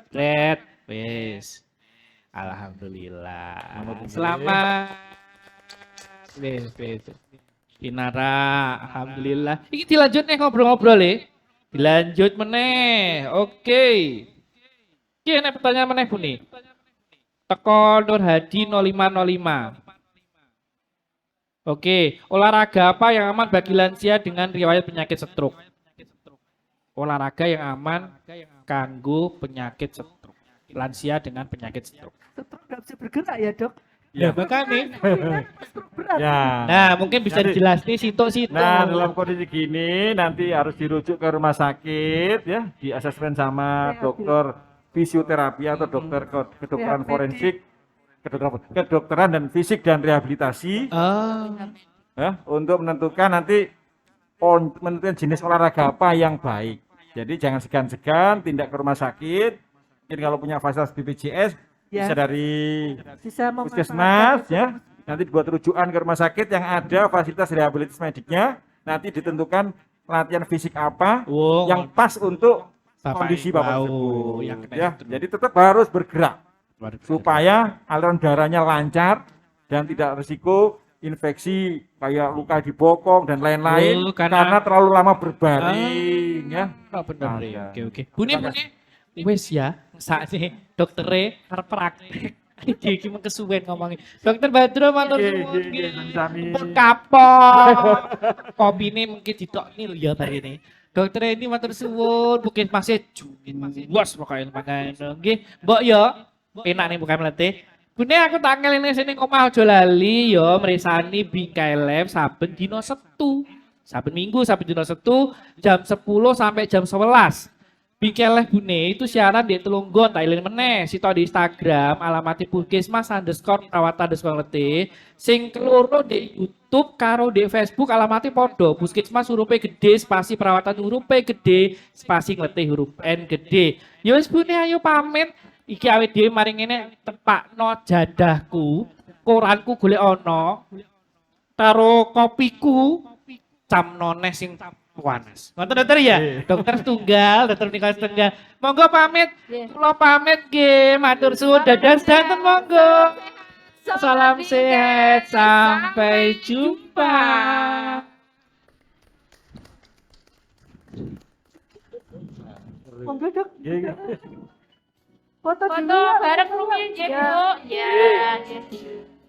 Red. Wes. Alhamdulillah. Selamat. Wes. Inara, alhamdulillah. Iki dilanjut nih ngobrol-ngobrol ya. Dilanjut meneh. Oke. Iki enak pertanyaan meneh Bu nih. Teko Nur Hadi 0505. Oke, olahraga apa yang aman bagi lansia dengan riwayat penyakit stroke? Olahraga yang aman kanggo penyakit stroke. Lansia dengan penyakit stroke. stroke nggak bisa bergerak ya dok? Ya, makanya. Stroke berat. Ya. Nah, mungkin bisa Nanti- dijelasin situ. Nah, dalam kondisi gini nanti harus dirujuk ke rumah sakit ya, di asesmen sama dokter fisioterapi atau dokter kedokteran forensik, kedokteran dan fisik dan rehabilitasi ya, untuk menentukan nanti menentukan jenis olahraga apa yang baik. Jadi jangan segan-segan tindak ke rumah sakit. Mungkin kalau punya fasilitas BPJS Ya. bisa dari Bisa puskesmas ya. Nanti dibuat rujukan ke rumah sakit yang ada fasilitas rehabilitasi mediknya. Nanti ditentukan latihan fisik apa yang pas untuk kondisi Bapak tersebut. yang kena Ya, itu. jadi tetap harus bergerak supaya aliran darahnya lancar dan tidak risiko infeksi kayak luka di bokong dan lain-lain karena terlalu lama berbaring ya. Oh, bener Nah, ya. ya. Oke. Bune wis ya, sakne doktere arep praktek. Iki mung kesuwen ngomongin. Dokter Badro matur suwun nggih. Pun kapok. Kopine mungkin ditokni lho ya bar ini. Dokter ini matur suwun, mungkin masih juwas pokoke mangan nggih. Mbok ya, enak nih bukan meletih. Bune aku tak ngeling sini omah aja lali ya mresani Bingkai Lab saben dina Setu. Saben Minggu saben dina Setu jam 10 sampai jam 11. Bingkai Bune itu siaran di Telunggon, tak iling meneh, sito di Instagram, alamatnya puskesmas_perawat_letih, sing keloro di YouTube karo di Facebook alamatnya podo, puskesmas huruf P gede, spasi perawatan huruf P gede, spasi ngeletih huruf N gede. Yo wis Bune ayo pamit, iki awet dhewe maring ngene tepakno jadahku, koranku golek ana, karo kopiku, camno neh sing panas. Ngoten dokter ya? Dokter tunggal, dokter nikah tunggal. Monggo pamit. Kula pamit nggih, matur suwun dadah sedanten monggo. Salam sehat, sampai jumpa. Monggo dok. Iya. Foto Foto dulu. bareng rumit ya Ya. Bu. Ya.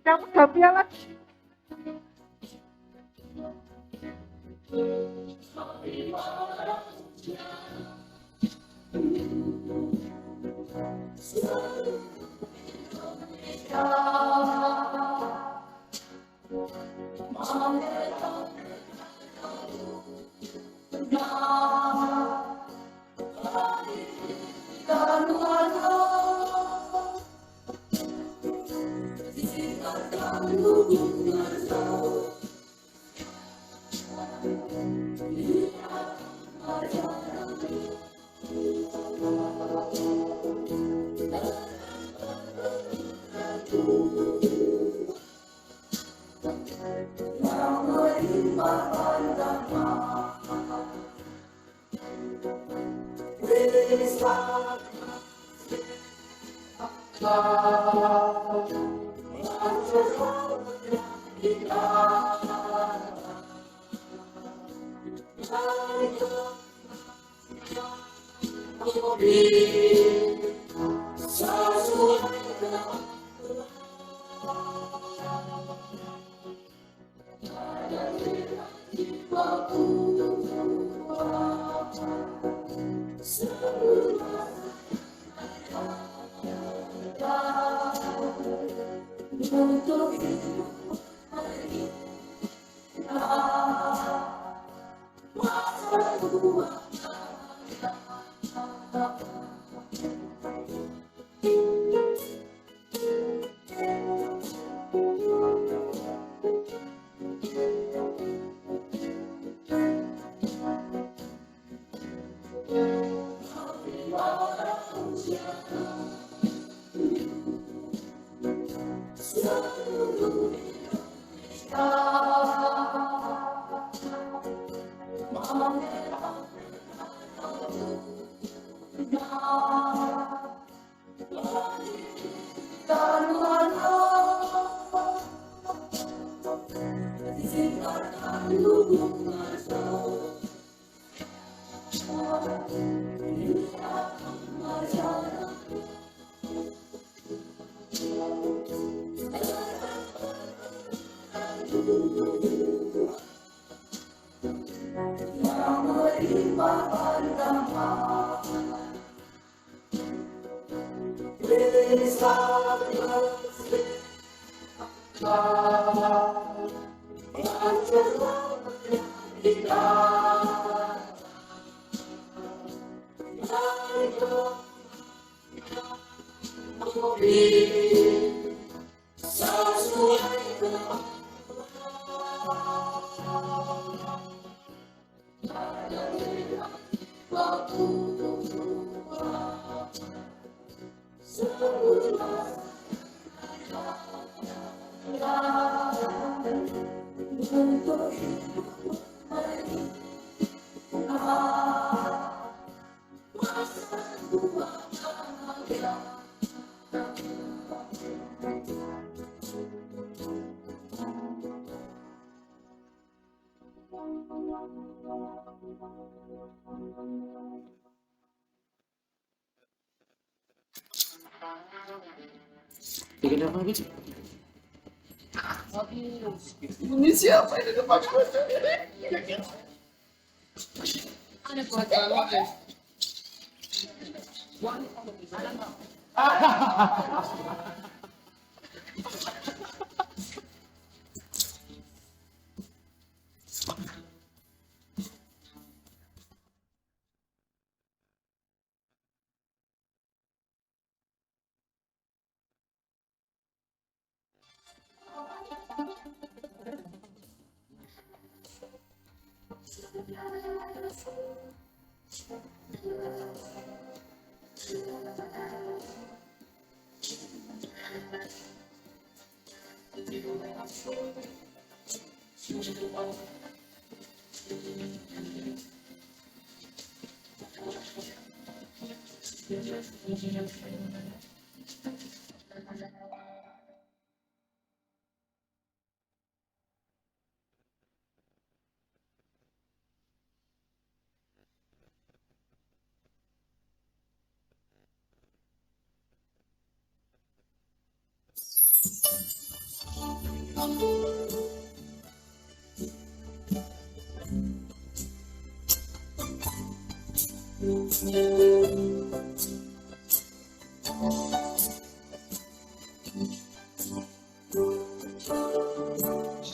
Kamu udah piala. Love.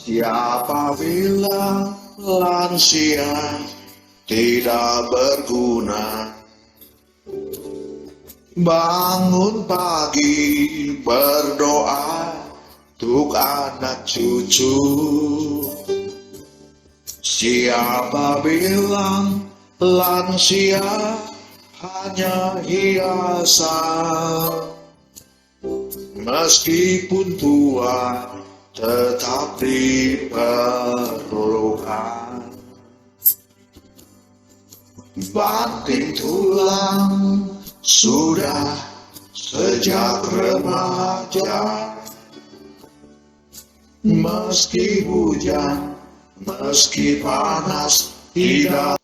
Siapa bilang lansia tidak berguna? Bangun pagi berdoa untuk anak cucu. Siapa bilang lansia hanya hiasan? Meskipun tua tetap diperlukan. Banting tulang sudah sejak remaja, meski hujan, meski panas, tidak